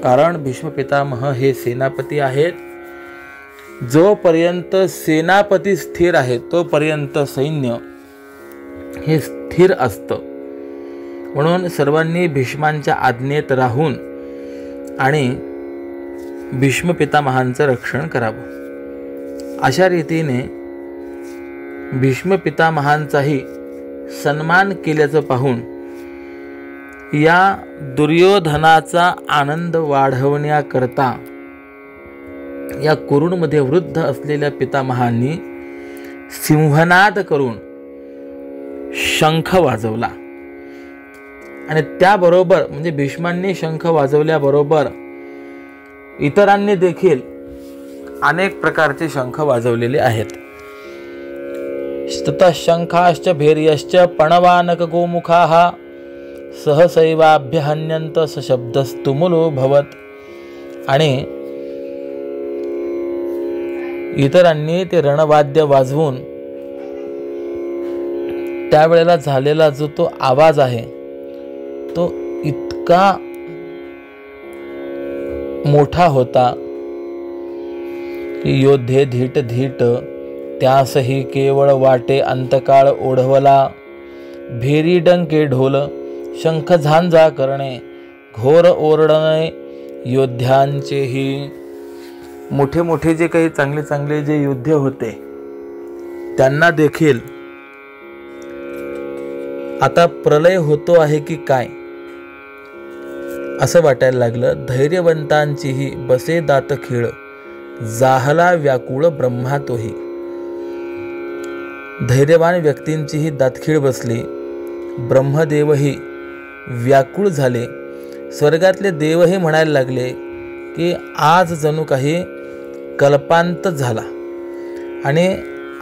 कारण भीष्म पितामह हे सेनापती आहेत. जोपर्यंत सेनापती स्थिर आहे तोपर्यंत सैन्य हे स्थिर असतं. म्हणून सर्वांनी भीष्मांच्या आज्ञेत राहून आणि भीष्म पितामहांचं रक्षण करावं. अशा रीतीने भीष्म पितामहांचाही सन्मान केल्याचं पाहून या दुर्योधनाचा आनंद वाढवण्याकरता या कुरूंमध्ये वृद्ध असलेल्या पितामहांनी सिंहनाद करून शंख वाजवला. आणि त्याबरोबर म्हणजे भीष्मांनी शंख वाजवल्याबरोबर इतरांनी देखील अनेक प्रकारचे शंख वाजवलेले आहेत. ततः शंखाश्च भैर्यश्च पणवानक गोमुखाः सहसैवाभ्यहन्यन्त सशब्दस्तुमुलो भवत. आणि इतरांनी ते रणवाद्य वाजवून त्यावेळेला झालेला जो तो आवाज आहे तो इतका मोठा होता की योद्धे धीट धीट त्यासही केवळ वाटे अंतकाळ ओढवला. भेरी डंके ढोल शंख झांजा करणे घोर ओरडणे योद्ध्यांचेही. मोठे मोठे जे काही चांगले चांगले जे योद्धे होते त्यांना देखील आता प्रलय होतो आहे की काय असं वाटायला लागलं. धैर्यवंतांचीही बसे दात खीळ जाहला व्याकुळ ब्रह्मा तोही. धैर्यवान व्यक्तींचीही दातखीळ बसली, ब्रह्मदेवही व्याकुळ झाले. स्वर्गातले देवही म्हणायला लागले की आज जणू काही कल्पांत झाला. आणि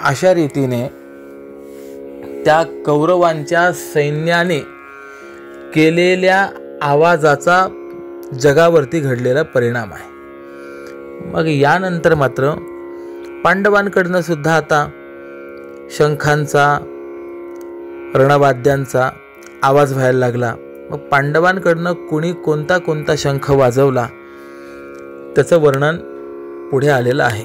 अशा रीतीने त्या कौरवांच्या सैन्याने केलेल्या आवाजाचा जगावरती घडलेला परिणाम आहे. मग यानंतर मात्र पांडवांकडनं सुद्धा आता शंखांचा रणवाद्यांचा आवाज व्हायला लागला. मग पांडवांकडनं कोणी कोणता कोणता शंख वाजवला त्याचं वर्णन पुढे आलेलं आहे.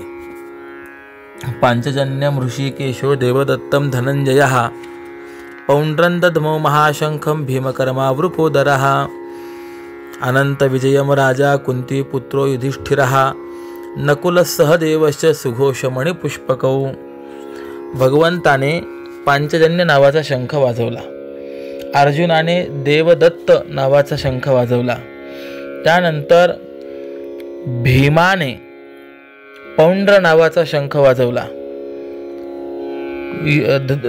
पांचजन्यम ऋषिकेशो देवदत्तम धनंजयः पौंड्रन्दधमो महाशंखम भीमकर्मावृकोदरः अनंत विजयम राजा कुंती पुत्रो युधिष्ठिरः नकुलसहदेवश्च सुघोषमणि पुष्पकौ. भगवंताने पांचजन्य नावाचा शंख वाजवला अर्जुनाने देवदत्त नावाचा शंख वाजवला. त्यानंतर भीमाने पौंड्र नावाचा शंख वाजवला.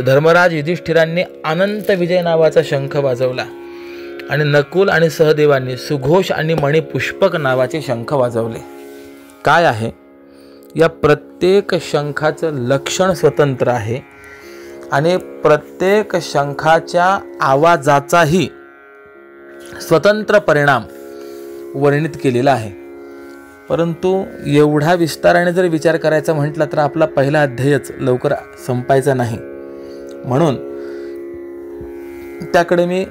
धर्मराज युधिष्ठिरांनी अनंत विजय नावाचा शंख वाजवला. आणि नकुल आणि सहदेवांनी सुघोष आणि मणिपुष्पक नावाचे शंख वाजवले. काय आहे, या प्रत्येक शंखाचं लक्षण स्वतंत्र आहे आणि प्रत्येक शंखाच्या आवाजाचाही स्वतंत्र परिणाम वर्णित केलेला आहे. परंतु एवढा विस्ताराने जर विचार करायचा म्हटला तर आपला पहिला अध्यायच लवकर संपायचा नाही, म्हणून त्याकडे मी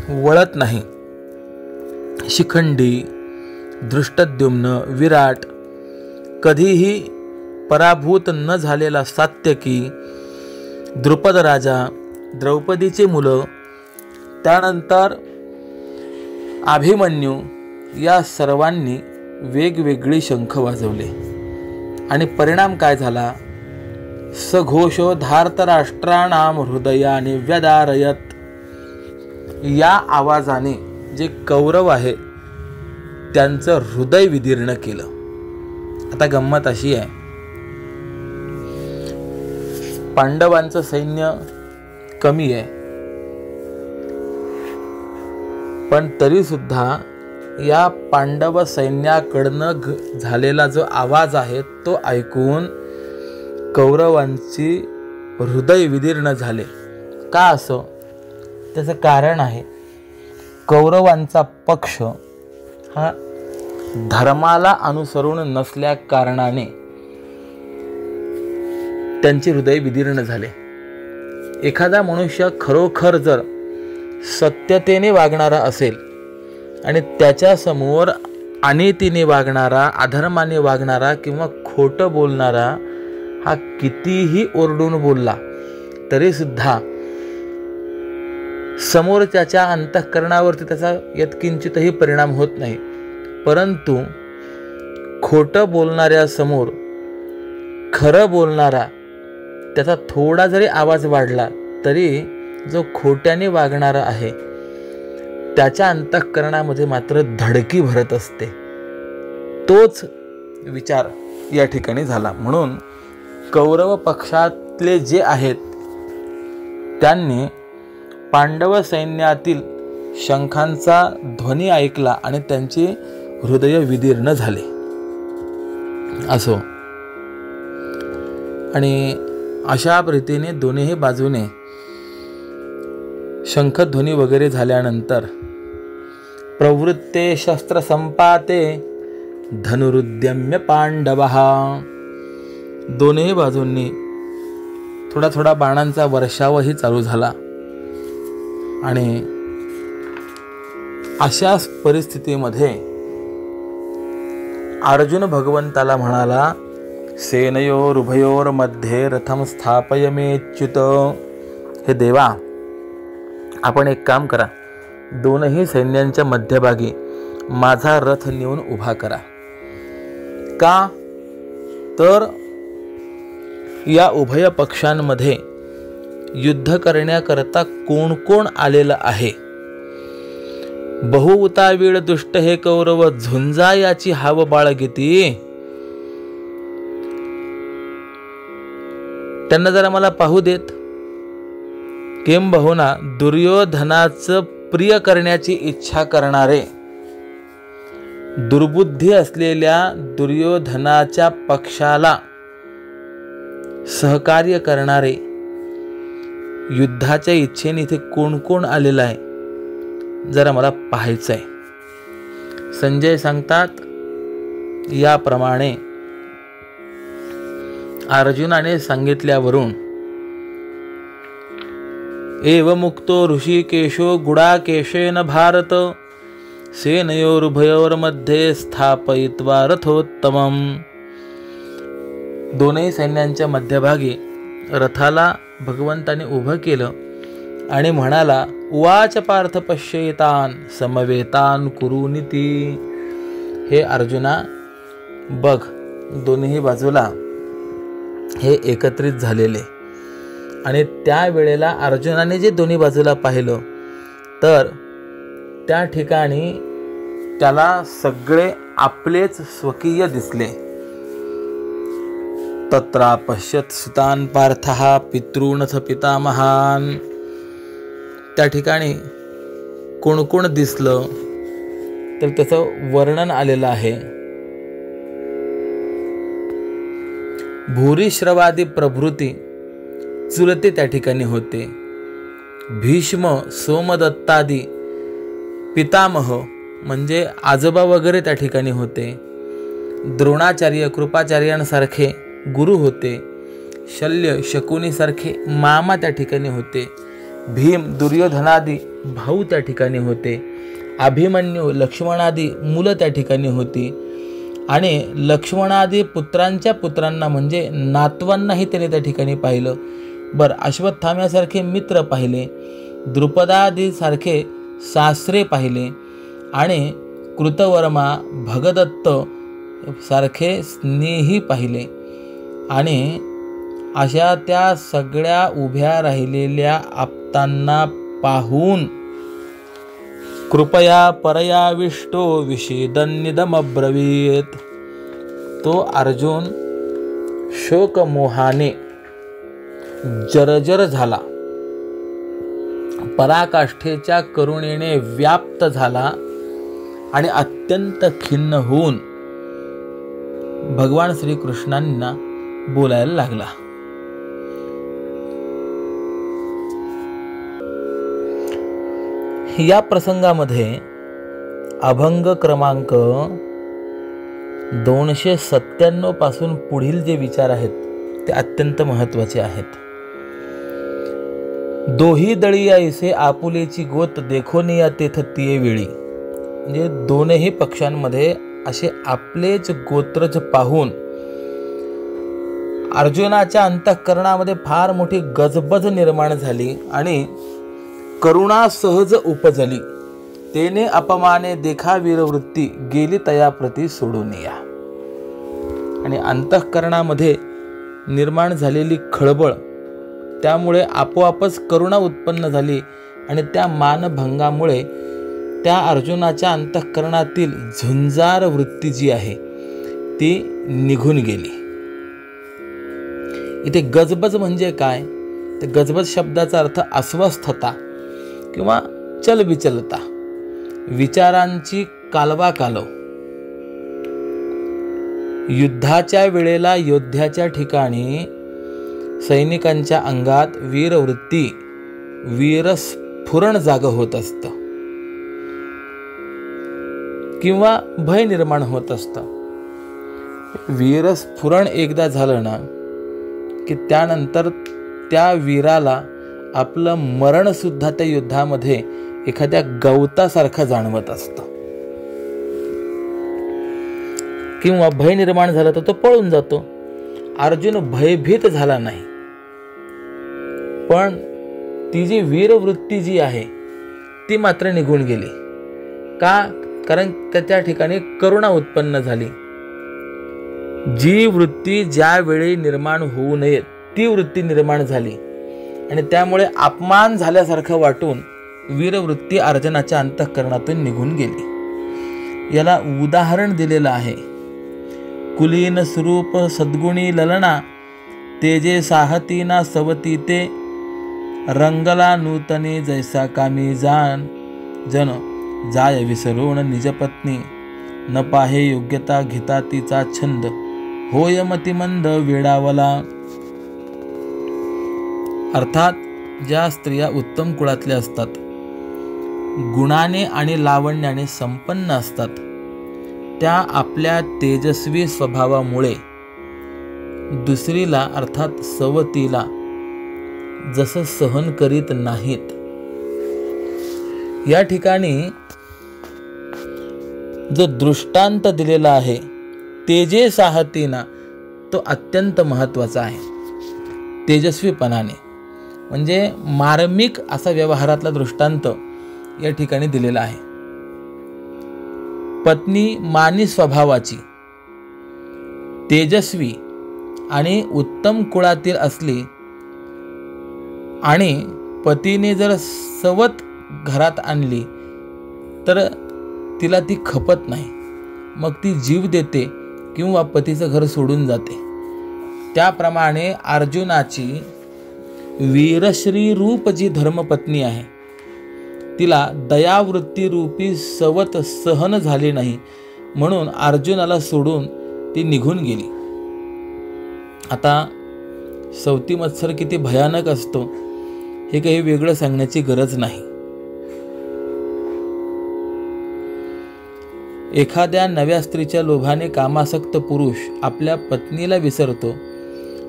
वळत नाही. शिखंडी, धृष्टद्युम्न, विराट, कधीही पराभूत न झालेला सात्यकी, द्रुपद राजा, द्रौपदीची मुलं, त्यानंतर अभिमन्यू, या सर्वांनी वेगवेगळी शंख वाजवले. आणि परिणाम काय झाला? सघोषो धार्तराष्ट्राणाम हृदयाने व्यदारयत. या आवाजाने जे कौरव आहे त्यांचं हृदय विदीर्ण केलं. आता गंमत अशी आहे, पांडवांचं सैन्य कमी आहे, पण तरी सुद्धा या पांडव सैन्याकडनं झालेला जो आवाज आहे तो ऐकून कौरवांची हृदय विदीर्ण झाले. का असं? त्याचं कारण आहे, कौरवांचा पक्ष हा धर्माला अनुसरून नसल्या कारणाने त्यांचे हृदय विदीर्ण झाले. एखादा मनुष्य खरोखर जर सत्यतेने वागणारा असेल आणि त्याच्यासमोर अनितीने वागणारा, अधर्माने वागणारा किंवा खोटं बोलणारा हा कितीही ओरडून बोलला तरीसुद्धा समोर त्याच्या अंतःकरणावरती त्याचा यत्किंचितही परिणाम होत नाही. परंतु खोटं बोलणाऱ्यासमोर खरं बोलणारा त्याचा थोडा जरी आवाज वाढला तरी जो खोट्याने वागणारा आहे त्याच्या अंतःकरणामध्ये मात्र धडकी भरत असते. तोच विचार या ठिकाणी झाला. म्हणून कौरव पक्षातले जे आहेत त्यांनी पांडव सैन्यातील शंखांचा ध्वनी ऐकला आणि त्यांचे हृदय विदीर्ण झाले. असो, आणि अशा रीतीने दोन्ही बाजूने शंखध्वनी वगैरे झाल्यानंतर प्रवृत्ते शस्त्र संपाते धनुरुद्यम्य पांडवः. दोन्ही बाजूंनी थोडा थोडा बाणांचा वर्षावही चालू झाला. आणि अशा परिस्थितीमध्ये अर्जुन भगवंताला म्हणाला, सेनयोरुभयोर मध्ये रथम स्थापयमेच्युत. हे देवा, आपण एक काम करा, दोनही सैन्यांच्या मध्यभागी माझा रथ नेऊन उभा करा. का तर या उभय पक्षांमध्ये युद्ध करण्याकरता कोण कोण आलेलं आहे? बहुतावीळ दुष्ट हे कौरव झुंजा याची हाव बाळगिती. त्यांना जरा मला पाहू देत. किंबहुना दुर्योधनाचं प्रिय करण्याची इच्छा करणारे, दुर्बुद्धी असलेल्या दुर्योधनाच्या पक्षाला सहकार्य करणारे, युद्धाच्या इच्छेने इथे कोण कोण आलेलं आहे जरा मला पाहायचं आहे. संजय सांगतात, याप्रमाणे अर्जुनाने सांगितल्यावरून एव मुक्तो ऋषिकेशो गुडाकेशेन भारत सेनयोरुभयोर्मध्ये स्थापयित्वा रथोत्तमम्. दोनही सैन्यांच्या मध्यभागी रथाला भगवंताने उभं केलं आणि म्हणाला, उवाच पार्थ पश्येतान समवेतान कुरुनिती. हे अर्जुना, बघ दोन्ही बाजूला हे एकत्रित झालेले. आणि त्या वेळेला अर्जुनाने जे दोन्ही बाजूला पाहिलं तर त्या ठिकाणी त्याला सगळे आपलेच स्वकीय दिसले. तत्रा पश्यत सुतान पार्थः पितॄनथ पितामहान. त्या ठिकाणी कोण कोण दिसलं तर त्याचं वर्णन आलेलं आहे. भूरिश्रवादी प्रभृती चुलते त्या ठिकाणी होते. भीष्म सोमदत्तादी पितामह म्हणजे आजोबा वगैरे त्या ठिकाणी होते. द्रोणाचार्य कृपाचार्यांसारखे गुरु होते. शल्य शकुनीसारखे मामा त्या ठिकाणी होते. भीम दुर्योधनादी भाऊ त्या ठिकाणी होते. अभिमन्यू लक्ष्मणादी मुलं त्या ठिकाणी होती. आणि लक्ष्मणादी पुत्रांच्या पुत्रांना म्हणजे नातवांनाही त्याने त्या ठिकाणी पाहिलं. बरं, अश्वत्थाम्यासारखे मित्र पाहिले. द्रुपदादीसारखे सासरे पाहिले. आणि कृतवर्मा भगदत्त सारखे स्नेही पाहिले. आणि अशा त्या सगळ्या उभ्या राहिलेल्या आप्तांना पाहून कृपया परयाविष्टो विषेदन्निदमब्रवीत. तो अर्जुन शोकमोहाने जर्जर झाला, पराकाष्ठेच्या करुणेने व्याप्त झाला आणि अत्यंत खिन्न होऊन भगवान श्रीकृष्णांना बोलायला लागला. या प्रसंगामध्ये अभंग क्रमांक 297 पासून पुढील जे विचार आहेत ते अत्यंत महत्त्वाचे आहेत. दोही दळी ऐसे आपुलेची गोत देखोनिया तेथ तिये वेळी. म्हणजे दोनही पक्षांमध्ये असे आपलेच गोत्रज पाहून अर्जुनाच्या अंतःकरणामध्ये फार मोठी गजबज निर्माण झाली आणि करुणा सहज उपजली. तेने अपमाने देखा वीरवृत्ती गेली तयाप्रती सोडून या. आणि अंतःकरणामध्ये निर्माण झालेली खळबळ त्यामुळे आपोआपच करुणा उत्पन्न झाली आणि त्या मानभंगामुळे त्या अर्जुनाच्या अंतःकरणातील झुंजार वृत्ती जी आहे ती निघून गेली. इथे गजबज म्हणजे काय? तर गजबज शब्दाचा अर्थ अस्वस्थता किंवा चलबिचलता, विचारांची कालवाकालव. युद्धाच्या वेळेला योद्ध्याच्या ठिकाणी सैनिकांच्या अंगात वीरवृत्ती, वीरस्फुरण जाग होत असतं किंवा भय निर्माण होत असतं. वीरस्फुरण एकदा झालं ना की त्यानंतर त्या वीराला आपलं मरण सुद्धा त्या युद्धामध्ये एखाद्या गवतासारखं जाणवत असतं. किंवा भय निर्माण झाला तर तो पळून जातो. अर्जुन भयभीत झाला नाही, पण ती जी वीरवृत्ती जी आहे ती मात्र निघून गेली. का? कारण त्याच्या ठिकाणी करुणा उत्पन्न झाली. जी वृत्ती ज्या वेळी निर्माण होऊ नये ती वृत्ती निर्माण झाली आणि त्यामुळे अपमान झाल्यासारखं वाटून वीरवृत्ती अर्जुनाच्या अंतःकरणातून निघून गेली. याला उदाहरण दिलेलं आहे. कुलीन स्वरूप सद्गुणी ललना तेजे साहतीना सवती ते रंगला नूतने जैसा कामी जान जन जाय विसरून निजपत्नी न पाहे योग्यता घेता तिचा छंद होय मतिमंद वेडावला. अर्थात ज्या स्त्रिया उत्तम कुळातल्या असतात, गुणाने आणि लावण्याने संपन्न असतात, त्या आपल्या तेजस्वी स्वभावामुळे दुसरीला अर्थात सवतीला जसं सहन करीत नाहीत. या ठिकाणी जो दृष्टांत दिलेला आहे तेजे साहतीना तो अत्यंत महत्त्वाचा आहे. तेजस्वीपणाने म्हणजे मार्मिक असा व्यवहारातला दृष्टांत या ठिकाणी दिलेला आहे. पत्नी मानी स्वभावाची, तेजस्वी आणि उत्तम कुळातील असली आणि पतीने जर सवत घरात आणली तर तिला ती खपत नाही, मग ती जीव देते किंवा पतीचं घर सोडून जाते. त्याप्रमाणे अर्जुनाची वीरश्री रूप जी धर्मपत्नी आहे तिला दयावृत्ती रूपी सवत सहन झाली नाही, म्हणून अर्जुनाला सोडून ती निघून गेली. आता सवती मत्सर किती भयानक असतो हे काही वेगळं सांगण्याची गरज नाही. एखाद्या नव्या स्त्रीच्या लोभाने कामासक्त पुरुष आपल्या पत्नीला विसरतो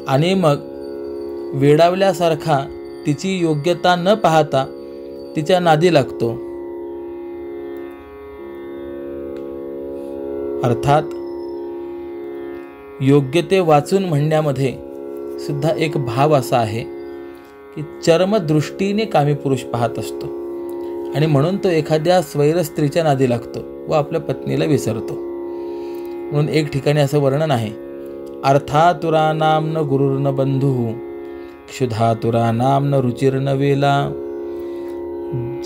आणि मग वेडावल्यासारखा तिची योग्यता न पाहता तिच्या नादी लागतो. अर्थात योग्यते वाचून म्हणण्यामध्ये सुद्धा एक भाव असा आहे की चर्मदृष्टीने कामी पुरुष पाहत असतो आणि म्हणून तो एखाद्या स्वैर स्त्रीच्या नादी लागतो व आपल्या पत्नीला विसरतो. म्हणून एक ठिकाणी असं वर्णन आहे, अर्थातुरानाम न गुरुर्न बंधू क्षुधातुरानाम न रुचिर्न वेला.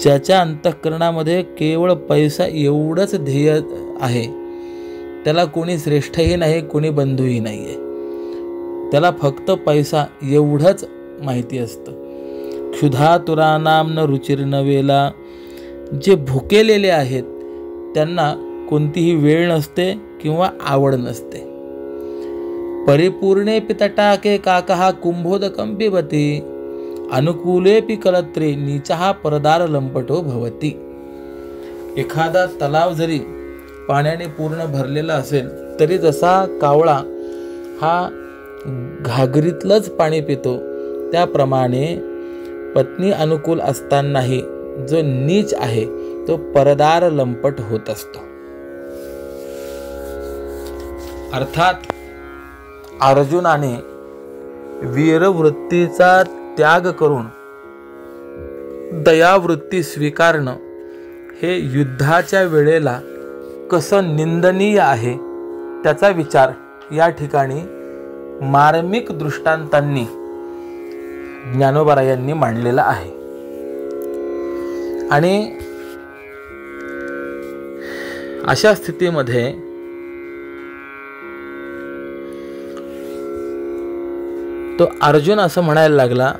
ज्याच्या अंतःकरणामध्ये केवळ पैसा एवढंच ध्येय आहे त्याला कोणी श्रेष्ठही नाही, कोणी बंधूही नाही आहे. त्याला फक्त पैसा एवढंच माहिती असतं. क्षुधातुरानाम न रुचिर्न वेला. जे भुकेलेले आहेत त्यांना कोणतीही वेळ नसते किंवा आवड नसते. परिपूर्णे पितटाके काकहा कुंभोदकं पिबती अनुकूलेपि कलत्रे नीचहा परदार लंपटो भवती. एखादा तलाव जरी पाण्याने पूर्ण भरलेला असेल तरी जसा कावळा हा घागरीतलंच पाणी पितो त्याप्रमाणे पत्नी अनुकूल असतानाही जो नीच आहे तो परदार लंपट होत असतो. अर्थात अर्जुनाने वीरवृत्तीचा त्याग करून दयावृत्ती स्वीकारणं हे युद्धाच्या वेळेला कसं निंदनीय आहे त्याचा विचार या ठिकाणी मार्मिक दृष्टांतांनी ज्ञानोबरायांनी मांडलेला आहे. आणि अशा स्थितीमध्ये तो अर्जुन असं म्हणायला लागला,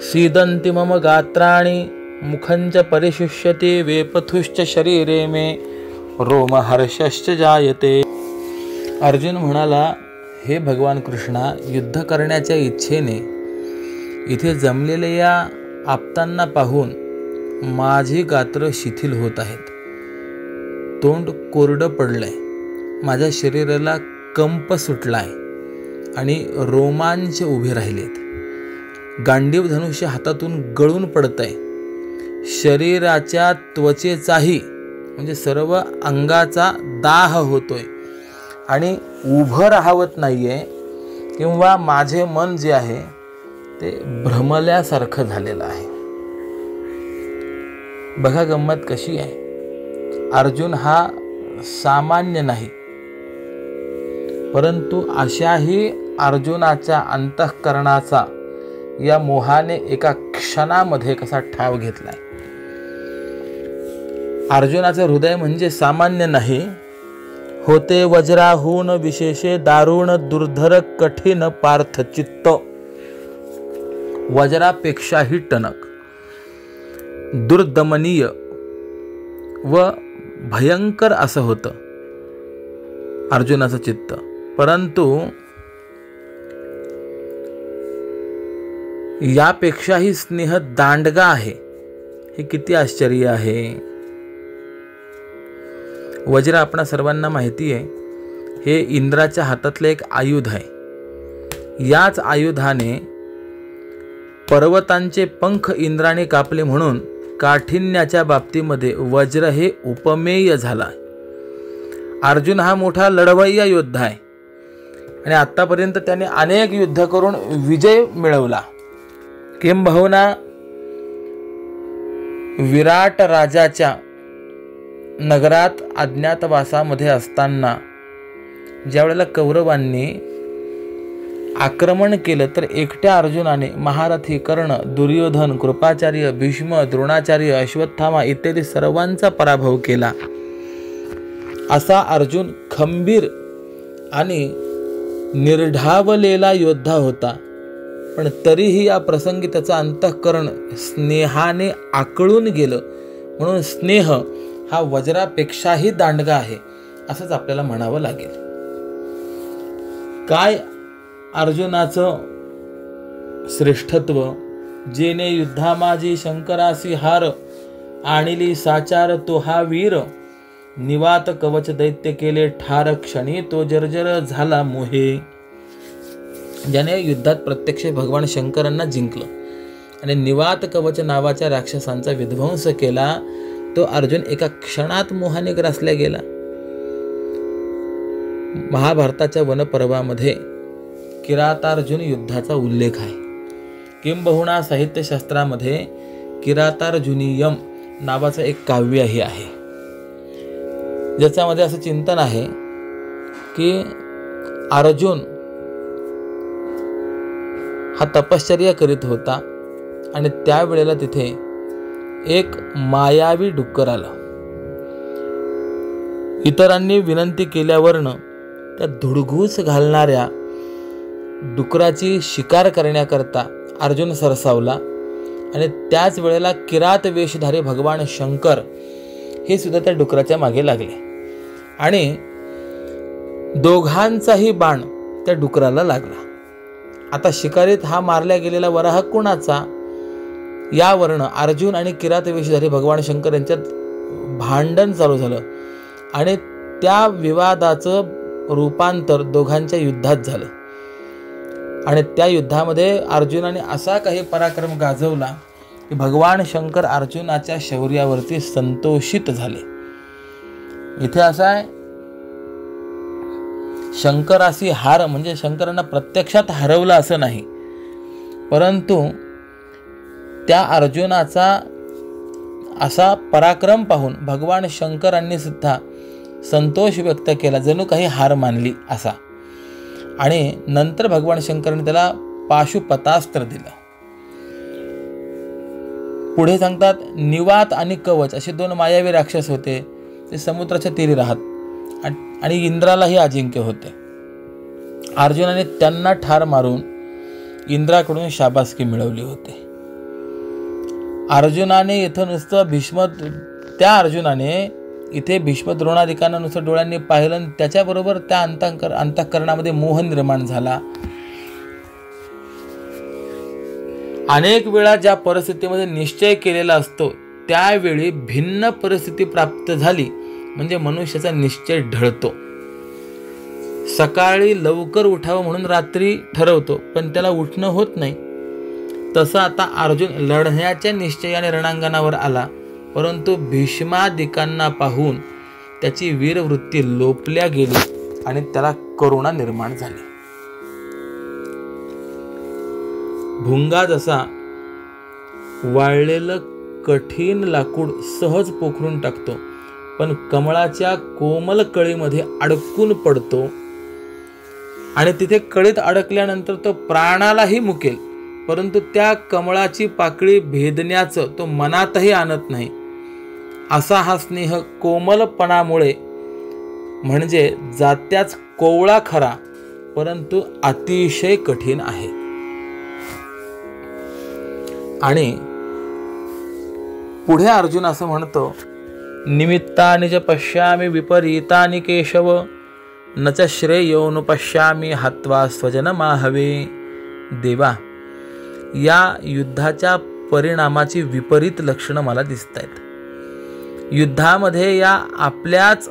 सीदंति मम गात्राणि मुखंच परिशुष्यते वेपथुश्च शरीरे मे रोमहर्षश्च जायते. अर्जुन म्हणाला, हे भगवान कृष्णा, युद्ध करण्याच्या इच्छेने इथे जमलेल्या या आप्तांना पाहून माझी गात्र शिथिल होत आहेत. तोंड कोरडं पडलंय, माझ्या शरीराला कंप सुटलाय आणि रोमांच उभे राहिलेत. गांडीव धनुष्य हातातून गळून पडतंय. शरीराच्या त्वचेचाही म्हणजे सर्व अंगाचा दाह होतोय आणि उभं राहावत नाहीये किंवा माझे मन जे आहे ते भ्रमल्यासारखं झालेलं आहे. बघा गंमत कशी आहे. अर्जुन हा सामान्य नाही, परंतु अशाही अर्जुनाच्या अंतःकरणाचा या मोहाने एका क्षणामध्ये कसा ठाव घेतलाय. अर्जुनाचं हृदय म्हणजे सामान्य नाही. होते वज्राहून विशेषे दारुण दुर्धर कठीण पार्थ चित्त. वज्रापेक्षाही टणक, दुर्दमनीय व भयंकर असं होतं अर्जुनाचं चित्त. परंतु यापेक्षाही स्नेह दांडगा आहे. हे किती आश्चर्य आहे. वज्र आपणा सर्वांना माहिती आहे, हे इंद्राच्या हातातले एक आयुध आहे. याच आयुधाने पर्वतांचे पंख इंद्राने कापले म्हणून काठिण्याच्या बाबतीमध्ये वज्र हे उपमेय झाला. अर्जुन हा मोठा लढवय्या योद्धा आहे आणि आतापर्यंत त्याने अनेक युद्ध करून विजय मिळवला. किंबहुना विराट राजाच्या नगरात अज्ञातवासामध्ये असताना ज्यावेळेला कौरवांनी आक्रमण केलं तर एकट्या अर्जुनाने महारथी कर्ण, दुर्योधन, कृपाचार्य, भीष्म, द्रोणाचार्य, अश्वत्थामा इत्यादी सर्वांचा पराभव केला. असा अर्जुन खंबीर आणि निर्ढावलेला योद्धा होता. पण तरीही या प्रसंगी त्याचं अंतःकरण स्नेहाने आकळून गेलं. म्हणून स्नेह हा वज्रापेक्षाही दांडगा आहे असंच आपल्याला म्हणावं लागेल. काय अर्जुनाचं श्रेष्ठत्व! जेने युद्धा माझी शंकरासी हार, आणिली साचार तो हा वीर. निवात कवच दैत्य केले ठार, क्षणी तो जर्जर झाला मोहे. ज्याने युद्धात प्रत्यक्ष भगवान शंकरांना जिंकलं आणि निवात कवच नावाच्या राक्षसांचा विध्वंस केला, तो अर्जुन एका क्षणात मोहाने ग्रासला गेला. महाभारताच्या वनपर्वामध्ये किरातार्जुन युद्धाचा उल्लेख आहे. किंबहुना साहित्यशास्त्रामध्ये किरातार्जुनीयम नावाचं एक काव्यही आहे, ज्याच्यामध्ये असं चिंतन आहे की अर्जुन हा तपश्चर्या करीत होता आणि त्यावेळेला तिथे एक मायावी डुक्कर आलं. इतरांनी विनंती केल्यावरनं त्या धुडघूस घालणाऱ्या डुकराची शिकार करण्याकरता अर्जुन सरसावला आणि त्याच वेळेला किरात वेशधारी भगवान शंकर हे सुद्धा त्या डुकराच्या मागे लागले आणि दोघांचाही बाण त्या डुकराला लागला. आता शिकारीत हा मारल्या गेलेला वराह कोणाचा, यावरनं अर्जुन आणि किरात वेशधारी भगवान शंकर यांच्यात भांडण चालू झालं आणि त्या विवादाचं रूपांतर दोघांच्या युद्धात झालं. आणि त्या युद्धामध्ये अर्जुनाने असा काही पराक्रम गाजवला की भगवान शंकर अर्जुनाच्या शौर्यावरती संतोषित झाले. इथे असं आहे, शंकरासी हार म्हणजे शंकरांना प्रत्यक्षात हरवलं असं नाही, परंतु त्या अर्जुनाचा असा पराक्रम पाहून भगवान शंकरांनी सुद्धा संतोष व्यक्त केला, जणू काही हार मानली असा. आणि नंतर भगवान शंकरांनी त्याला पाशुपतास्त्र दिलं. पुढे सांगतात, निवात आणि कवच असे दोन मायावी राक्षस होते. ते समुद्राच्या तीरी राहत आणि इंद्रालाही अजिंक्य होते. अर्जुनाने त्यांना ठार मारून इंद्राकडून शाबासकी मिळवली होती. अर्जुनाने इथं नुसतं त्या अर्जुनाने इथे भीष्म द्रोणादिकांना नुसतं डोळ्यांनी पाहिलं आणि त्याच्याबरोबर त्या अंतःकरणामध्ये मोह निर्माण झाला. अनेक वेळा ज्या परिस्थितीमध्ये निश्चय केलेला असतो त्यावेळी भिन्न परिस्थिती प्राप्त झाली म्हणजे मनुष्याचा निश्चय ढळतो. सकाळी लवकर उठावं म्हणून रात्री ठरवतो पण त्याला उठणं होत नाही. तसं आता अर्जुन लढण्याच्या निश्चयाने रणांगणावर आला, परंतु भीष्मादिकांना पाहून त्याची वीरवृत्ती लोपल्या गेली आणि त्याला करुणा निर्माण झाली. भुंगा जसा वाळलेलं कठीण लाकूड सहज पोखरून टाकतो पण कमळाच्या कोमल कळीमध्ये अडकून पडतो आणि तिथे कळीत अडकल्यानंतर तो प्राणालाही मुकेल, परंतु त्या कमळाची पाकळी भेदण्याचं तो मनातही आणत नाही. असा हा स्नेह कोमलपणामुळे म्हणजे जात्याच कोवळा खरा परंतु अतिशय कठीण आहे. आणि पुढे अर्जुन असं म्हणतो, निमित्तानि च पश्यामि विपरीतानि केशव, न च श्रेयोनुपश्यामि हत्वा स्वजनमाहवे. देवा, या युद्धाच्या परिणामाची विपरीत लक्षणं मला दिसत आहेत. युद्धामध्ये या आपल्याच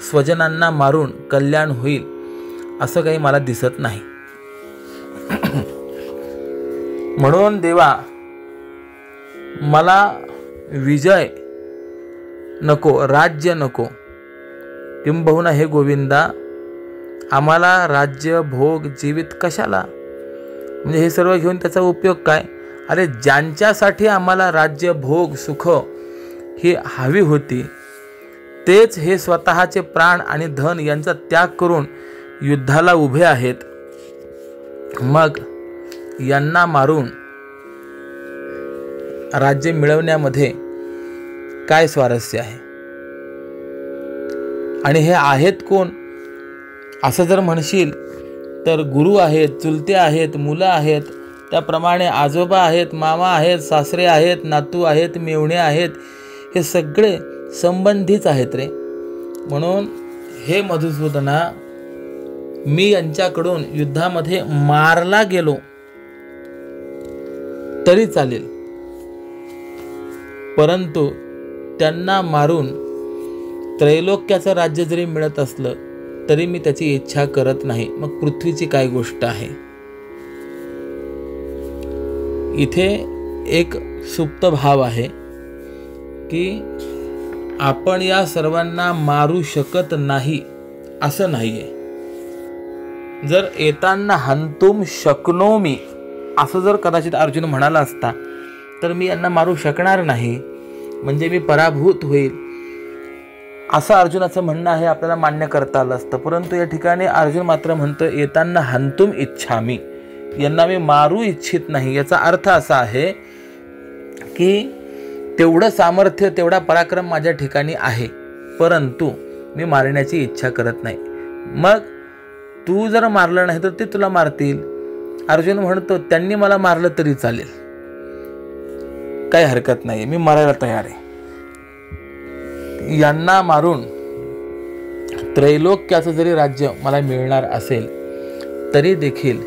स्वजनांना मारून कल्याण होईल असं काही मला दिसत नाही. म्हणून देवा, मला विजय नको, राज्य नको. किंबहुना हे गोविंदा, आम्हाला राज्य भोग जीवित कशाला, म्हणजे हे सर्व घेऊन त्याचा उपयोग काय. अरे ज्यांच्यासाठी आम्हाला राज्य भोग सुख ही हवी होती तेच हे स्वतःचे प्राण आणि धन यांचा त्याग करून युद्धाला उभे आहेत. मग यांना मारून राज्य मिळवण्यामध्ये काय स्वारस्य आहे? आणि हे आहेत कोण असं जर म्हणशील तर गुरु आहेत, चुलते आहेत, मुलं आहेत, त्याप्रमाणे आजोबा आहेत, मामा आहेत, सासरे आहेत, नातू आहेत, मेवणे आहेत, हे सगळे संबंधीच आहेत रे. म्हणून हे मधुसूदना, मी यांच्याकडून युद्धामध्ये मारला गेलो तरी चालेल, परंतु त्यांना मारून त्रैलोक्याचं राज्य जरी मिळत असलं तरी मी त्याची इच्छा करत नाही. मग पृथ्वीची काय गोष्ट आहे? इथे एक सुप्त भाव आहे की आपण या सर्वांना मारू शकत नाही असं नाहीये. जर येताना हंतुम शक्नोमी असं जर कदाचित अर्जुन म्हणाला असता तर मी यांना मारू शकणार नाही, म्हणजे मी पराभूत होईल, असं अर्जुनाचं म्हणणं आहे, आपल्याला मान्य करता आलं असतं. परंतु या ठिकाणी अर्जुन मात्र म्हणतो येताना हंतुम इच्छामी, यांना मी मारू इच्छित नाही. याचा अर्थ असा आहे की तेवढं सामर्थ्य, तेवढा पराक्रम माझ्या ठिकाणी आहे, परंतु मी मारण्याची इच्छा करत नाही. मग तू जर मारलं नाही तर ते तुला मारतील. अर्जुन म्हणतो त्यांनी मला मारलं तरी चालेल, काही हरकत नाही, मी मारायला तयार आहे. यांना मारून त्रैलोक्याचं जरी राज्य मला मिळणार असेल तरी देखील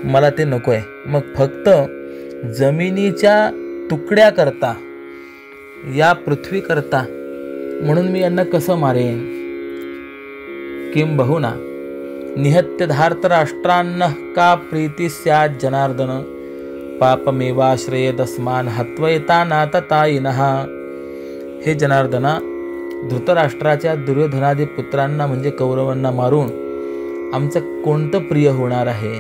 मला ते नको आहे. मग फक्त जमिनीच्या तुकड्या करता, या पृथ्वी करता म्हणून मी यांना कसं मारेन? किं बहुना निहत्य धार्तराष्ट्रान्न का प्रीती स्यात् जनार्दन पापमेवाश्रयेदस्मान् हत्वैतानाततायिनः. हे जनार्दना, धृतराष्ट्राच्या दुर्योधनादी पुत्रांना म्हणजे कौरवांना मारून आमचं कोणतं प्रिय होणार आहे?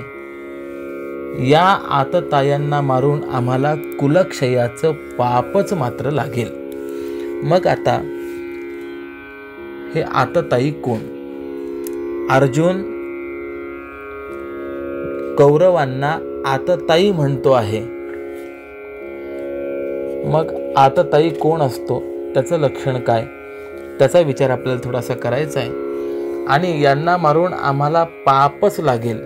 या आततायांना मारून आम्हाला कुलक्षयाचं पापच मात्र लागेल. मग आता हे आतताई कोण? अर्जुन कौरवांना आतताई म्हणतो आहे. मग आतताई कोण असतो, त्याचं लक्षण काय, त्याचा विचार आपल्याला थोडासा करायचा आहे. आणि यांना मारून आम्हाला पापच लागेल,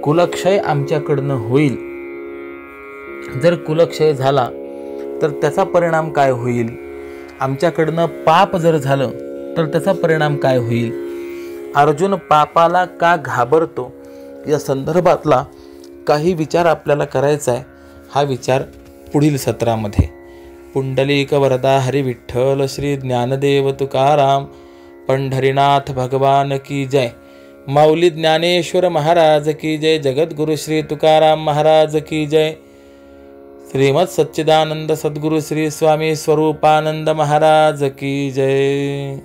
कुलक्षय आमच्याकडनं होईल. जर कुलक्षय झाला तर त्याचा परिणाम काय होईल? आमच्याकडनं पाप जर झालं तर त्याचा परिणाम काय होईल? अर्जुन पापाला का घाबरतो या संदर्भातला काही विचार आपल्याला करायचा आहे. हा विचार पुढील सत्रामध्ये. पुंडलिक वरदा हरी विठ्ठल श्री ज्ञानदेव तुकाराम पंढरीनाथ भगवान की जय. माऊली ज्ञानेश्वर महाराज की जय. जगद्गुरु श्री तुकाराम महाराज की जय. श्रीमद सच्चिदानंद सद्गुरु श्री स्वामी स्वरूपानंद महाराज की जय.